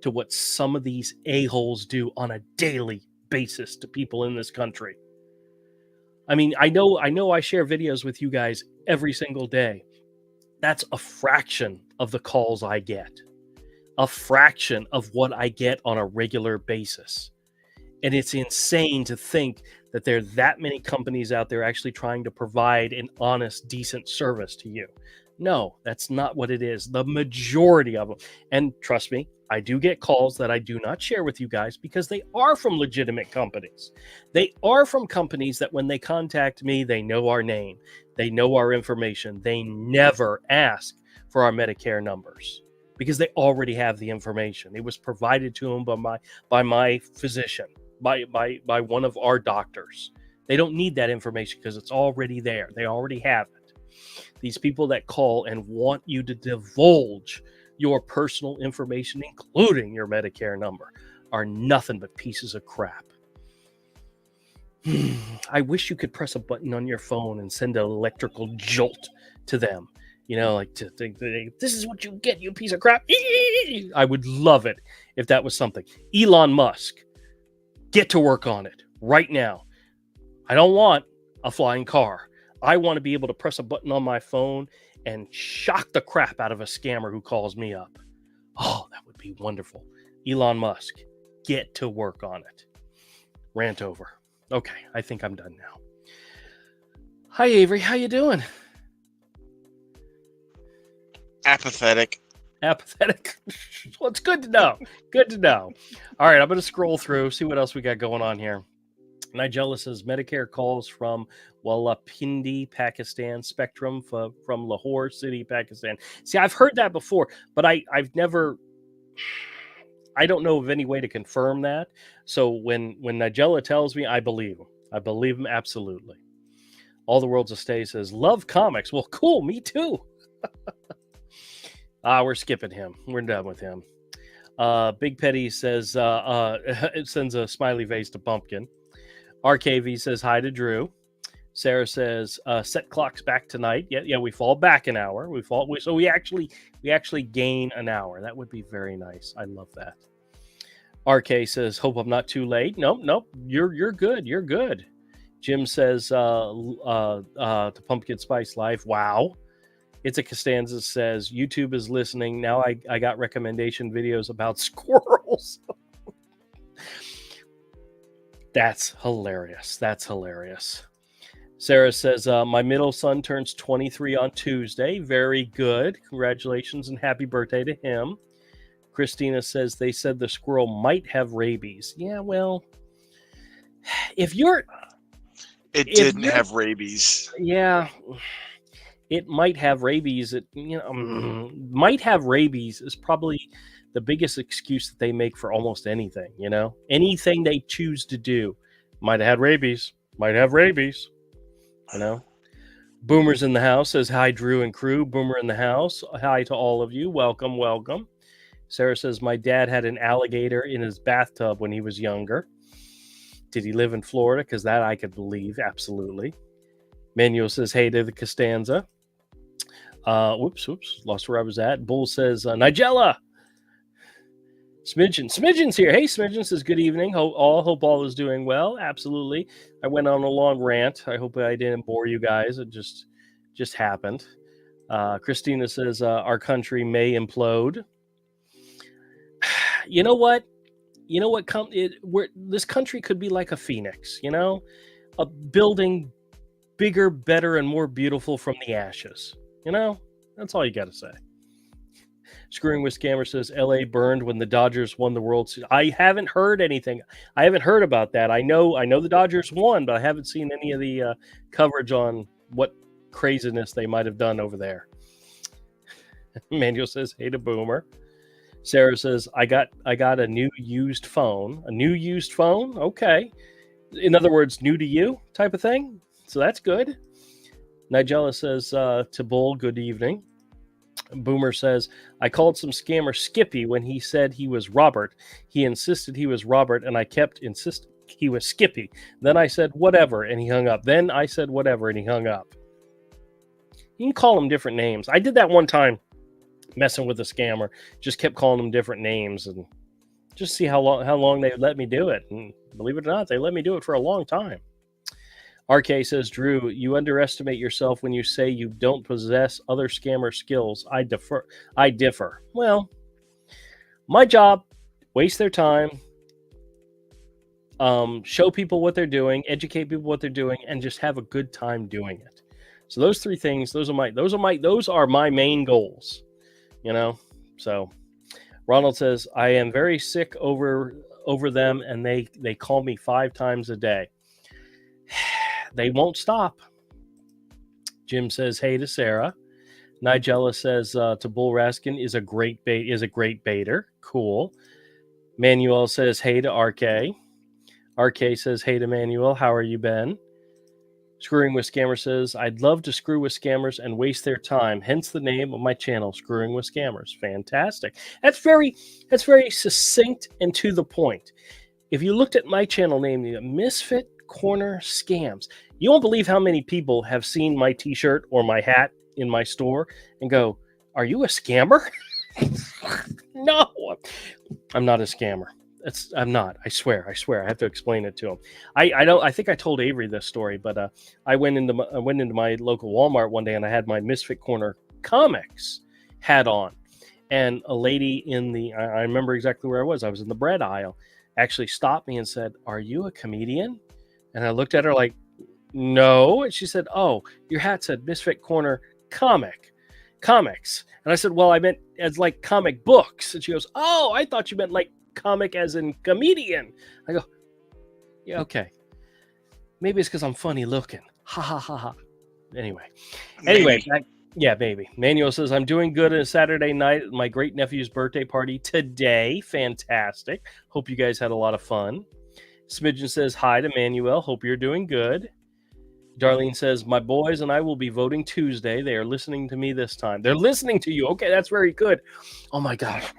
to what some of these a-holes do on a daily basis to people in this country. I mean, I know I share videos with you guys every single day. That's a fraction of the calls I get, a fraction of what I get on a regular basis. And it's insane to think that there are that many companies out there actually trying to provide an honest, decent service to you. No, that's not what it is. The majority of them. And trust me, I do get calls that I do not share with you guys because they are from legitimate companies. They are from companies that when they contact me, they know our name. They know our information. They never ask for our Medicare numbers because they already have the information. It was provided to them by my physician, by one of our doctors. They don't need that information because it's already there. They already have it. These people that call and want you to divulge your personal information, including your Medicare number, are nothing but pieces of crap. I wish you could press a button on your phone and send an electrical jolt to them. You know, like to think, this is what you get, you piece of crap. I would love it if that was something. Elon Musk, get to work on it right now. I don't want a flying car. I want to be able to press a button on my phone and shock the crap out of a scammer who calls me up. Oh, that would be wonderful. Elon Musk, get to work on it. Rant over. Okay, I think I'm done now. Hi, Avery. How you doing? Apathetic. Apathetic. Well, it's good to know. Good to know. All right, I'm going to scroll through, see what else we got going on here. Nigella says Medicare calls from Walapindi, Pakistan. Spectrum from Lahore City, Pakistan. See, I've heard that before, but I've never. I don't know of any way to confirm that. So when Nigella tells me, I believe him. I believe him absolutely. All the World's a Stay says love comics. Well, cool. Me too. We're skipping him. We're done with him. Big Petty says it sends a smiley face to Pumpkin. RKV says hi to Drew. Sarah says set clocks back tonight. Yeah, we fall back an hour. So we actually gain an hour. That would be very nice. I love that. RK says hope I'm not too late. Nope. You're good. You're good. Jim says to Pumpkin Spice Life. Wow. It's a Costanza says YouTube is listening. Now I got recommendation videos about squirrels. That's hilarious. That's hilarious. Sarah says, my middle son turns 23 on Tuesday. Very good. Congratulations and happy birthday to him. Christina says, they said the squirrel might have rabies. Yeah, well, if you're... It didn't have rabies. Yeah, it might have rabies. It might have rabies is probably the biggest excuse that they make for almost anything, anything they choose to do. Might have had rabies, Boomer's in the house says, hi, Drew and crew. Boomer in the house. Hi to all of you. Welcome. Sarah says, my dad had an alligator in his bathtub when he was younger. Did he live in Florida? Because that I could believe. Absolutely. Manuel says, hey to the Costanza. Whoops. Lost where I was at. Bull says, Nigella. Smidgen's here. Hey, Smidgen says, good evening. Hope all is doing well. Absolutely. I went on a long rant. I hope I didn't bore you guys. It just happened. Christina says, our country may implode. You know what? you know what? This country could be like a phoenix, a building bigger, better, and more beautiful from the ashes. That's all you got to say. Screwing with Scammer says LA burned when the Dodgers won the World Series. I haven't heard anything. I haven't heard about that. I know the Dodgers won, but I haven't seen any of the coverage on what craziness they might have done over there. Manuel says, "Hey to Boomer." Sarah says, I got a new used phone. A new used phone? Okay. In other words, new to you type of thing. So that's good. Nigella says to Bull, good evening. Boomer says, I called some scammer Skippy when he said he was Robert. He insisted he was Robert, and I kept insisting he was Skippy. Then I said, whatever, and he hung up. Then I said, whatever, and he hung up. You can call him different names. I did that one time, messing with a scammer. Just kept calling them different names and just see how long they let me do it. And believe it or not, they let me do it for a long time. RK says, Drew, you underestimate yourself when you say you don't possess other scammer skills. I differ. Well, my job, waste their time, show people what they're doing, educate people what they're doing, and just have a good time doing it. So those three things, those are my main goals. So Ronald says, I am very sick over them, and they call me 5 times a day. They won't stop. Jim says, hey to Sarah. Nigella says to Bull Raskin is a great baiter. Cool. Manuel says, hey to RK. RK says, hey to Manuel. How are you, Ben? Screwing with Scammers says, I'd love to screw with scammers and waste their time. Hence the name of my channel, Screwing with Scammers. Fantastic. That's very succinct and to the point. If you looked at my channel name, the Misfit Corner Scams, you won't believe how many people have seen my t-shirt or my hat in my store and go, are you a scammer? No, I'm not a scammer. I'm not. I swear. I have to explain it to him. I think I told Avery this story, but I went into my local Walmart one day and I had my Misfit Corner comics hat on, and a lady I remember exactly where I was. I was in the bread aisle. Actually stopped me and said, "Are you a comedian?" And I looked at her like, "No." And she said, "Oh, your hat said Misfit Corner comics." And I said, "Well, I meant as like comic books." And she goes, "Oh, I thought you meant like comic as in comedian." I go, "Yeah, okay. Maybe it's because I'm funny looking." Ha ha ha ha. Anyway, yeah, maybe. Manuel says, I'm doing good on a Saturday night at my great nephew's birthday party today. Fantastic. Hope you guys had a lot of fun. Smidgen says, hi to Manuel. Hope you're doing good. Darlene says, my boys and I will be voting Tuesday. They are listening to me this time. They're listening to you. Okay, that's very good. Oh my gosh.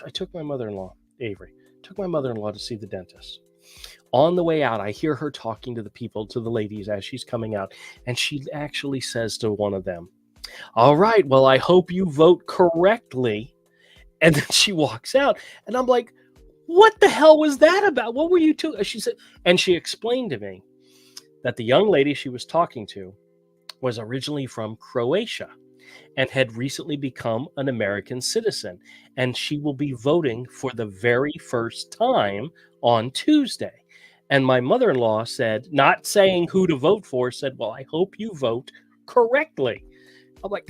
I took my mother-in-law, Avery, to see the dentist. On the way out, I hear her talking to the ladies as she's coming out. And she actually says to one of them, all right, well, I hope you vote correctly. And then she walks out. And I'm like, what the hell was that about? What were you two? She said, and she explained to me that the young lady she was talking to was originally from Croatia and had recently become an American citizen. And she will be voting for the very first time on Tuesday. And my mother-in-law said, not saying who to vote for, said, well, I hope you vote correctly. I'm like,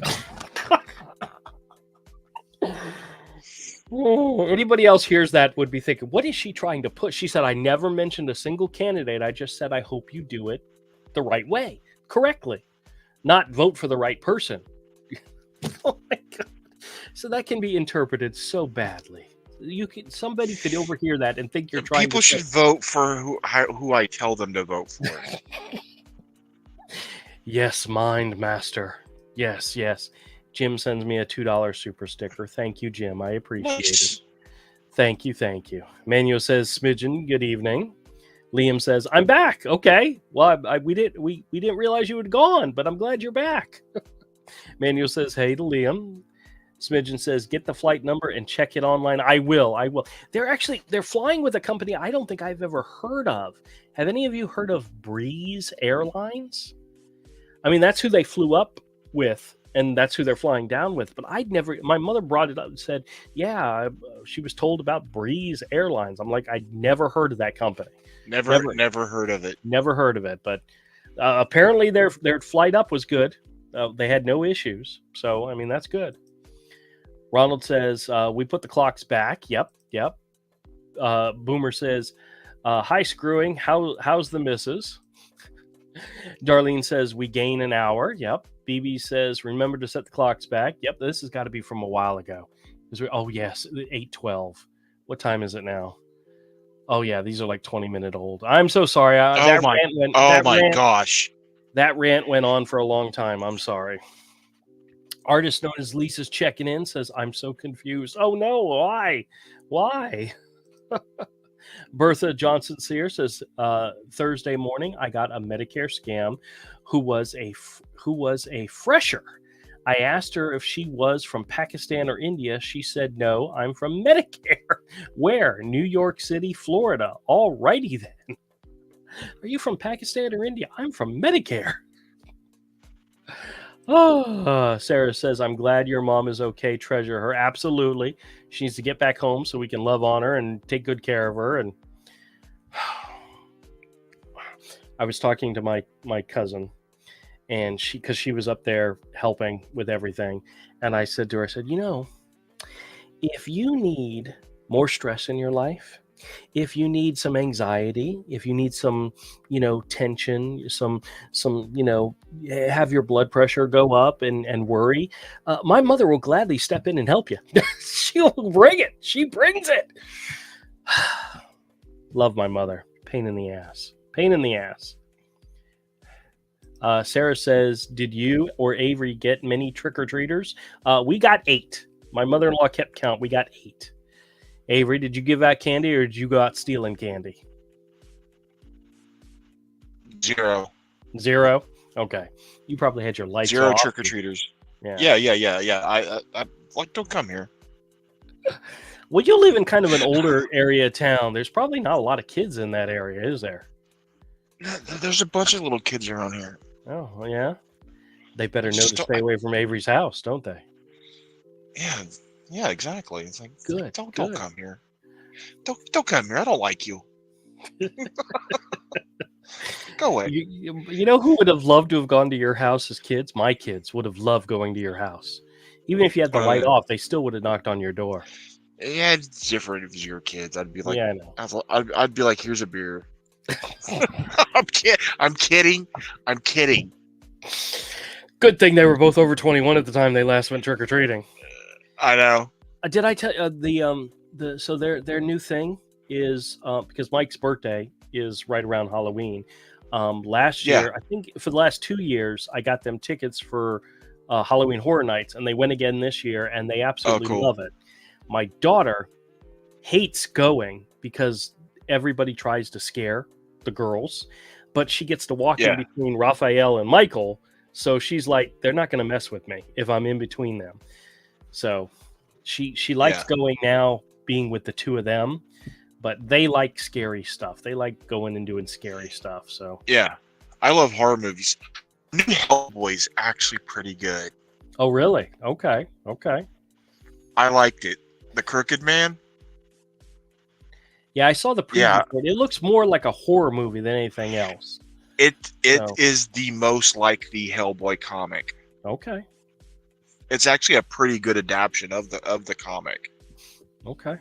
anybody else hears that would be thinking, what is she trying to push? She said, I never mentioned a single candidate. I just said, I hope you do it the right way, correctly, not vote for the right person. Oh my God. So that can be interpreted so badly. Somebody could overhear that and think you're trying people should vote for who I tell them to vote for. Yes, Mind Master. Yes. Jim sends me a $2 super sticker. Thank you, Jim. I appreciate it. Thank you. Manuel says, Smidgen, good evening. Liam says, I'm back. Okay. Well, we didn't realize you had gone, but I'm glad you're back. Manuel says, hey to Liam. Smidgen says, get the flight number and check it online. I will. They're flying with a company I don't think I've ever heard of. Have any of you heard of Breeze Airlines? I mean, that's who they flew up with and that's who they're flying down with. But my mother brought it up and said, yeah, she was told about Breeze Airlines. I'm like, I'd never heard of that company. Never heard of it. Never heard of it. But apparently their flight up was good. They had no issues. So, I mean, that's good. Ronald says, we put the clocks back. Yep. Boomer says, hi, Screwing. How's the missus? Darlene says, we gain an hour. Yep. BB says, remember to set the clocks back. Yep, this has got to be from a while ago. Oh, yes, 8:12. What time is it now? Oh, yeah, these are like 20-minute old. I'm so sorry. Gosh. That rant went on for a long time. I'm sorry. Artist known as Lisa's checking in says, I'm so confused. Oh, no, why? Bertha Johnson Sear says, Thursday morning, I got a Medicare scam who was a fresher. I asked her if she was from Pakistan or India. She said, no, I'm from Medicare. Where? New York City, Florida. All righty then. Are you from Pakistan or India? I'm from Medicare. Oh, Sarah says, I'm glad your mom is okay. Treasure her. Absolutely. She needs to get back home so we can love on her and take good care of her. And I was talking to my cousin, and because she was up there helping with everything. And I said to her, if you need more stress in your life, if you need some anxiety, if you need some, tension, some, have your blood pressure go up and worry, my mother will gladly step in and help you. She'll bring it. She brings it. Love my mother. Pain in the ass. Sarah says, did you or Avery get many trick-or-treaters? We got 8. My mother-in-law kept count. We got 8. Avery, did you give out candy or did you go out stealing candy? 0. 0? Okay. You probably had your lights 0 off. trick-or-treaters. Yeah. I like, don't come here. Well, you live in kind of an older area of town. There's probably not a lot of kids in that area, is there? There's a bunch of little kids around here. Oh, yeah? They better know to stay away from Avery's house, don't they? Yeah, exactly. It's like, good. Don't come here. Don't come here. I don't like you. Go away. You know who would have loved to have gone to your house as kids? My kids would have loved going to your house. Even if you had the light off, they still would have knocked on your door. Yeah, it's different if it's your kids. I'd be like, yeah, I know. I'd be like, here's a beer. I'm kidding. Good thing they were both over 21 at the time they last went trick or treating. I know. Did I tell you so their new thing is because Mike's birthday is right around Halloween. Last year, I think for the last 2 years, I got them tickets for Halloween Horror Nights, and they went again this year, and they absolutely love it. My daughter hates going because everybody tries to scare the girls, but she gets to walk in between Raphael and Michael, so she's like, they're not going to mess with me if I'm in between them. So she likes going now, being with the two of them, but they like scary stuff. They like going and doing scary stuff. So yeah, I love horror movies. New Hellboy's actually pretty good. Oh, really? Okay. I liked it. The Crooked Man. Yeah, I saw the preview. Yeah. It looks more like a horror movie than anything else. It is the most like the Hellboy comic. Okay. It's actually a pretty good adaptation of the comic. Okay.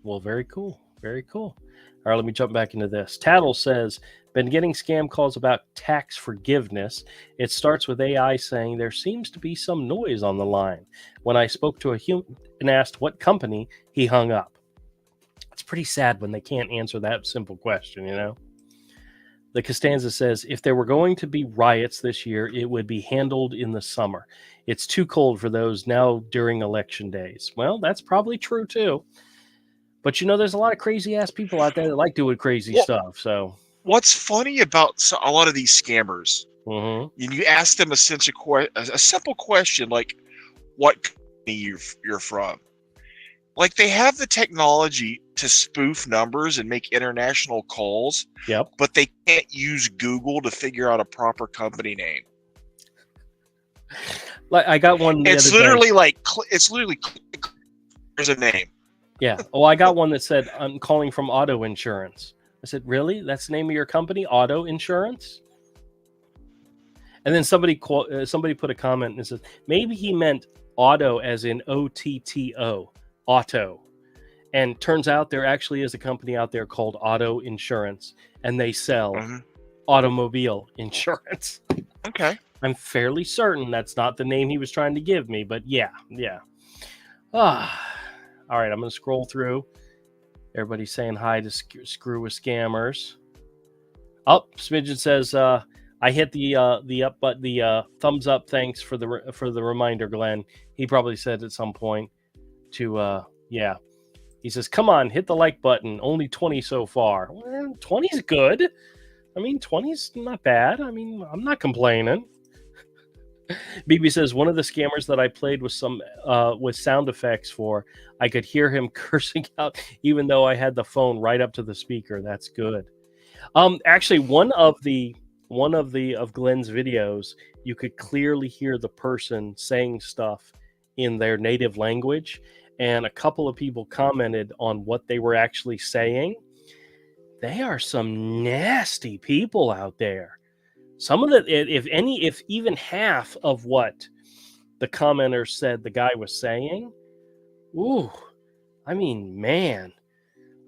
Well, very cool. Very cool. All right, let me jump back into this. Tattle says, been getting scam calls about tax forgiveness. It starts with AI saying there seems to be some noise on the line. When I spoke to a human and asked what company, he hung up. It's pretty sad when they can't answer that simple question, you know? The Costanza says, if there were going to be riots this year, it would be handled in the summer. It's too cold for those now during election days. Well, that's probably true too. But you know, there's a lot of crazy ass people out there that like doing crazy stuff. So what's funny about a lot of these scammers, you ask them a simple question like, what company you're from? Like, they have the technology to spoof numbers and make international calls. Yep. But they can't use Google to figure out a proper company name. Like I got one the It's other day. literally like it's literally there's a name. Yeah. Oh, I got one that said, "I'm calling from auto insurance." I said, "Really? That's the name of your company, auto insurance?" And then somebody put a comment and said, maybe he meant auto as in OTTO, auto. And turns out there actually is a company out there called Auto Insurance, and they sell automobile insurance. Okay. I'm fairly certain that's not the name he was trying to give me, but yeah. Ah, all right. I'm going to scroll through. Everybody's saying hi to Screw with Scammers. Oh, Smidgen says, I hit the up button, the thumbs up. Thanks for the reminder, Glenn. He probably said at some point to yeah. He says, "Come on, hit the like button. Only 20 so far. Well, 20 is good. I mean, 20 is not bad. I mean, I'm not complaining." BB says, "One of the scammers that I played with sound effects for, I could hear him cursing out even though I had the phone right up to the speaker. That's good." Actually, one of Glenn's videos, you could clearly hear the person saying stuff in their native language, and a couple of people commented on what they were actually saying. They are some nasty people out there. Some of the, if even half of what the commenters said the guy was saying, ooh, I mean, man.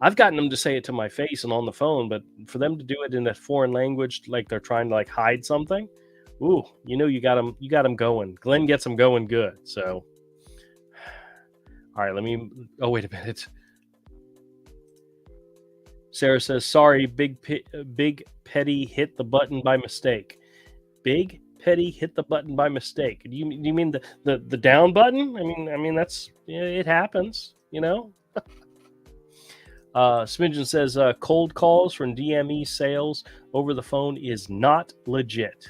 I've gotten them to say it to my face and on the phone, but for them to do it in a foreign language, like they're trying to like hide something, ooh, you got them going. Glenn gets them going good. So, all right, oh, wait a minute. Sarah says, "Sorry, Big Petty hit the button by mistake." Big Petty hit the button by mistake. Do you mean the down button? I mean that's, it happens, Smidgen says, "Cold calls from DME sales over the phone is not legit."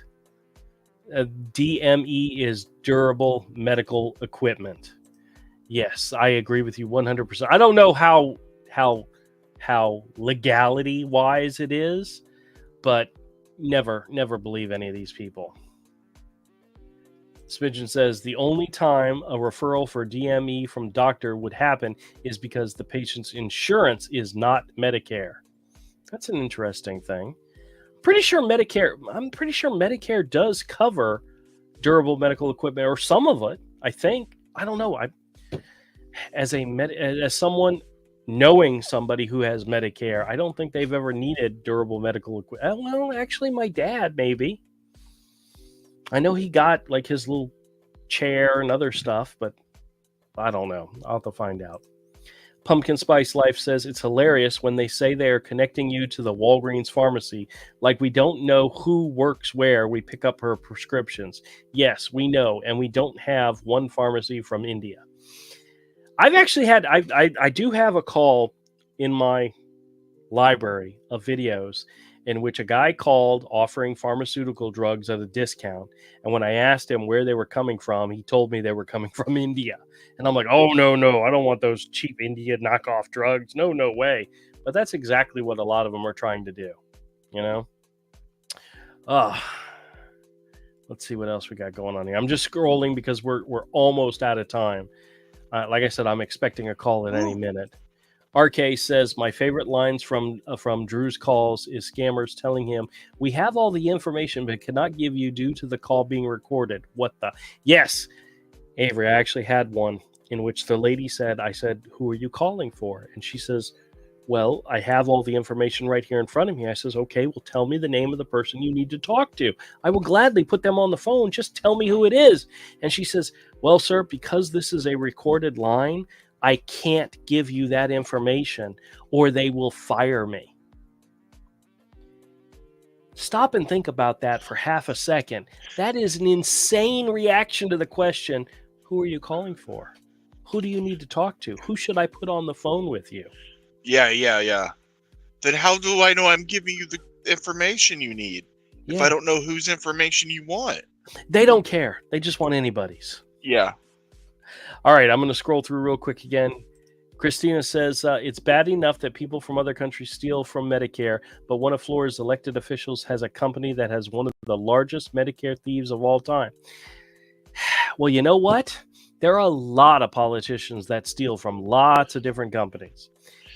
DME is durable medical equipment. Yes, I agree with you 100%. I don't know how legality wise it is, but never believe any of these people. Smidgen says, "The only time a referral for DME from doctor would happen is because the patient's insurance is not Medicare." That's an interesting thing. I'm pretty sure Medicare does cover durable medical equipment, or some of it, I think. I don't know. As someone knowing somebody who has Medicare, I don't think they've ever needed durable medical equipment. Well, actually, my dad, maybe. I know he got like his little chair and other stuff, but I don't know. I'll have to find out. Pumpkin Spice Life says, "It's hilarious when they say they are connecting you to the Walgreens pharmacy. Like we don't know who works where we pick up her prescriptions." Yes, we know. And we don't have one pharmacy from India. I've actually had, I do have a call in my library of videos in which a guy called offering pharmaceutical drugs at a discount. And when I asked him where they were coming from, he told me they were coming from India. And I'm like, oh, no, I don't want those cheap India knockoff drugs. No way. But that's exactly what a lot of them are trying to do, Let's see what else we got going on here. I'm just scrolling because we're almost out of time. Like I said, I'm expecting a call at any minute. RK says, "My favorite lines from Drew's calls is scammers telling him, 'We have all the information but cannot give you due to the call being recorded.'" What the? Yes, Avery, I actually had one in which the lady said, I said, "Who are you calling for?" And she says, "Well, I have all the information right here in front of me." I says, "Okay, well, tell me the name of the person you need to talk to. I will gladly put them on the phone. Just tell me who it is." And she says, "Well, sir, because this is a recorded line, I can't give you that information or they will fire me." Stop and think about that for half a second. That is an insane reaction to the question, "Who are you calling for? Who do you need to talk to? Who should I put on the phone with you?" Yeah. Then how do I know I'm giving you the information you need if I don't know whose information you want? They don't care. They just want anybody's. Yeah. All right, I'm going to scroll through real quick again. Christina says, "It's bad enough that people from other countries steal from Medicare, but one of Florida's elected officials has a company that has one of the largest Medicare thieves of all time." Well, you know what? There are a lot of politicians that steal from lots of different companies.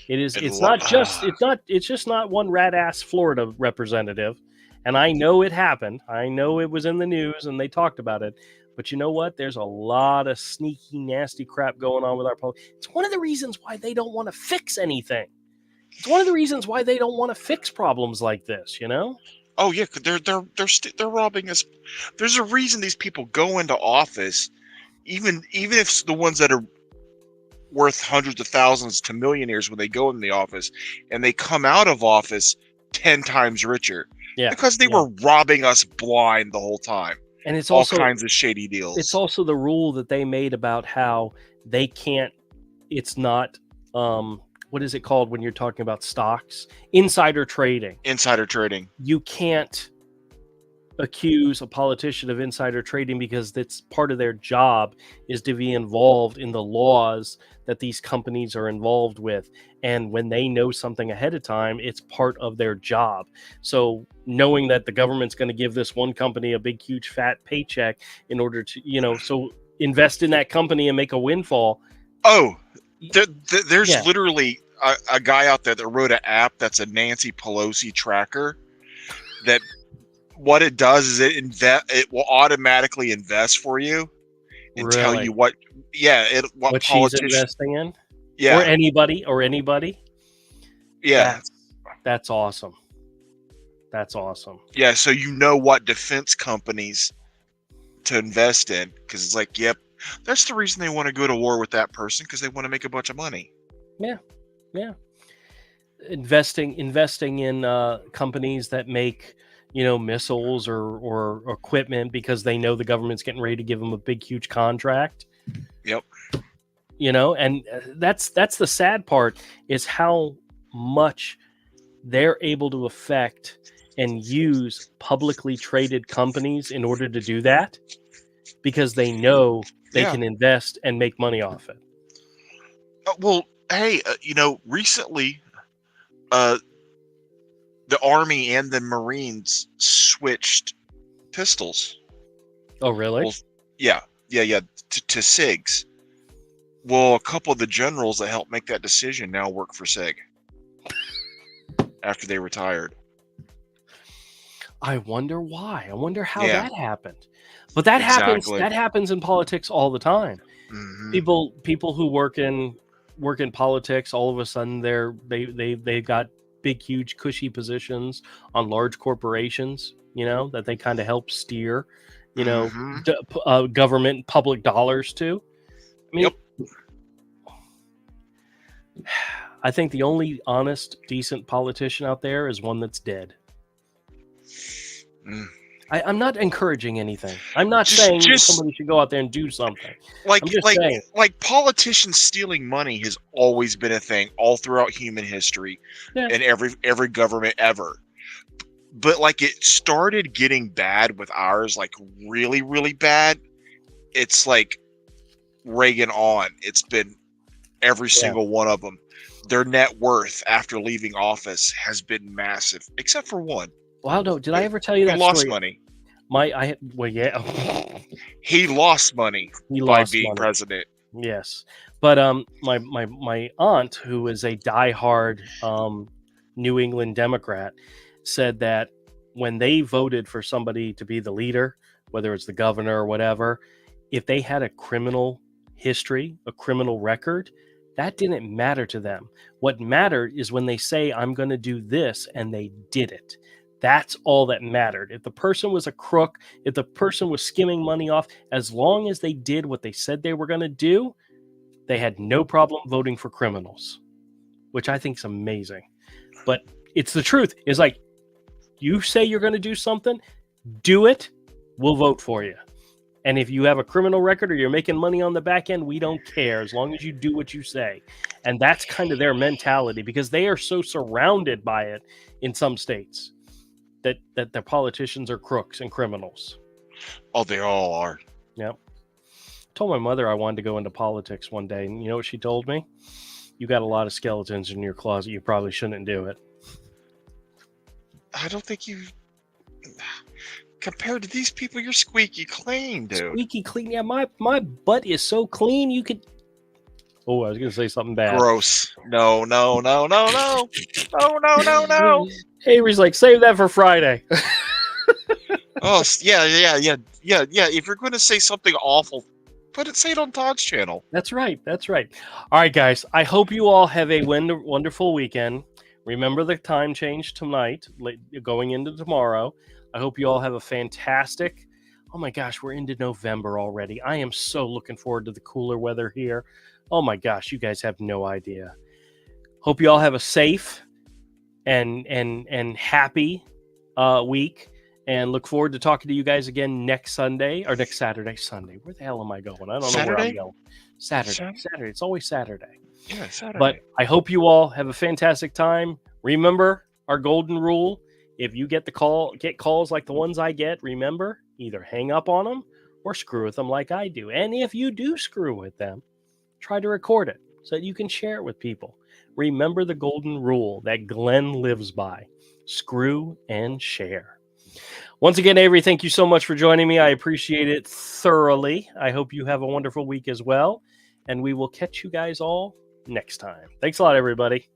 And It's just not one rat ass Florida representative. And I know it happened. I know it was in the news and they talked about it. But you know what? There's a lot of sneaky, nasty crap going on with our politics. It's one of the reasons why they don't want to fix anything. It's one of the reasons why they don't want to fix problems like this, you know? oh yeah, they're robbing us. There's a reason these people go into office, even if it's the ones that are worth hundreds of thousands to millionaires when they go in the office, and they come out of office 10 times richer Yeah. because they yeah. were robbing us blind the whole time. And it's All also kinds of shady it's deals. also the rule that they made about how they can't it's not what is it called when you're talking about stocks? Insider trading. Insider trading. You can't accuse a politician of insider trading because that's part of their job is to be involved in the laws that these companies are involved with, and when they know something ahead of time, it's part of their job. So knowing that the government's going to give this one company a big huge fat paycheck in order to so invest in that company and make a windfall. Oh, there's Yeah. literally a guy out there that wrote an app that's a Nancy Pelosi tracker that what it does is it will automatically invest for you and tell Really? you what What she's politician. investing in? Yeah, Or anybody? yeah, That's awesome. That's awesome. yeah. So you know what defense companies to invest in, because it's like, yep, that's the reason they want to go to war with that person, because they want to make a bunch of money. Yeah. Yeah. Investing in companies that make missiles or equipment because they know the government's getting ready to give them a big huge contract. Yep. And that's the sad part is how much they're able to affect and use publicly traded companies in order to do that, because they know they Yeah. can invest and make money off it. Well, hey, recently, the Army and the Marines switched pistols. Oh, really? Well, yeah, to SIGs. Well, a couple of the generals that helped make that decision now work for SIG after they retired. I wonder why. I wonder how Yeah. that happened. But that Exactly. happens in politics all the time. Mhm. People who work in politics, all of a sudden they got big, huge, cushy positions on large corporations, that they kind of help steer, Mhm. government public dollars to. I mean, Yep. I think the only honest, decent politician out there is one that's dead. Mm. I'm not encouraging anything. I'm not saying somebody should go out there and do something. Like I'm just saying, politicians stealing money has always been a thing all throughout human history, Yeah. and every government ever. But like it started getting bad with ours, like really, really bad. It's like Reagan on. It's been every single one of them. Their net worth after leaving office has been massive, except for one. Well, no, did I ever tell you He that lost story? money. Yeah. He lost money by being president. Yes, but my aunt, who is a diehard New England Democrat, said that when they voted for somebody to be the leader, whether it's the governor or whatever, if they had a criminal history, a criminal record, that didn't matter to them. What mattered is when they say, I'm going to do this, and they did it. That's all that mattered. If the person was a crook, if the person was skimming money off, as long as they did what they said they were going to do, they had no problem voting for criminals, which I think is amazing. But it's the truth. It's like, you say you're going to do something, do it, we'll vote for you. And if you have a criminal record or you're making money on the back end, we don't care as long as you do what you say. And that's kind of their mentality, because they are so surrounded by it in some states that the politicians are crooks and criminals. Oh, they all are. Yep. I told my mother I wanted to go into politics one day, and you know what she told me? You got a lot of skeletons in your closet. You probably shouldn't do it. I don't think you. compared to these people, you're squeaky clean, dude. Squeaky clean. Yeah, my butt is so clean you could. Oh, I was gonna say something bad. Gross. No. Avery's like, save that for Friday. Oh, yeah. If you're going to say something awful, say it on Todd's channel. That's right. All right, guys. I hope you all have a wonderful weekend. Remember the time change tonight, going into tomorrow. I hope you all have a fantastic. Oh my gosh, we're into November already. I am so looking forward to the cooler weather here. Oh my gosh, you guys have no idea. Hope you all have a safe and happy week, and look forward to talking to you guys again next Saturday. Where the hell am I going? I don't know where I'm going. Saturday. It's always Saturday. Yeah, Saturday. But I hope you all have a fantastic time. Remember our golden rule. If you get calls like the ones I get, remember, either hang up on them or screw with them like I do. And if you do screw with them, try to record it so that you can share it with people. Remember the golden rule that Glenn lives by. Screw and share. Once again, Avery, thank you so much for joining me. I appreciate it thoroughly. I hope you have a wonderful week as well. And we will catch you guys all next time. Thanks a lot, everybody.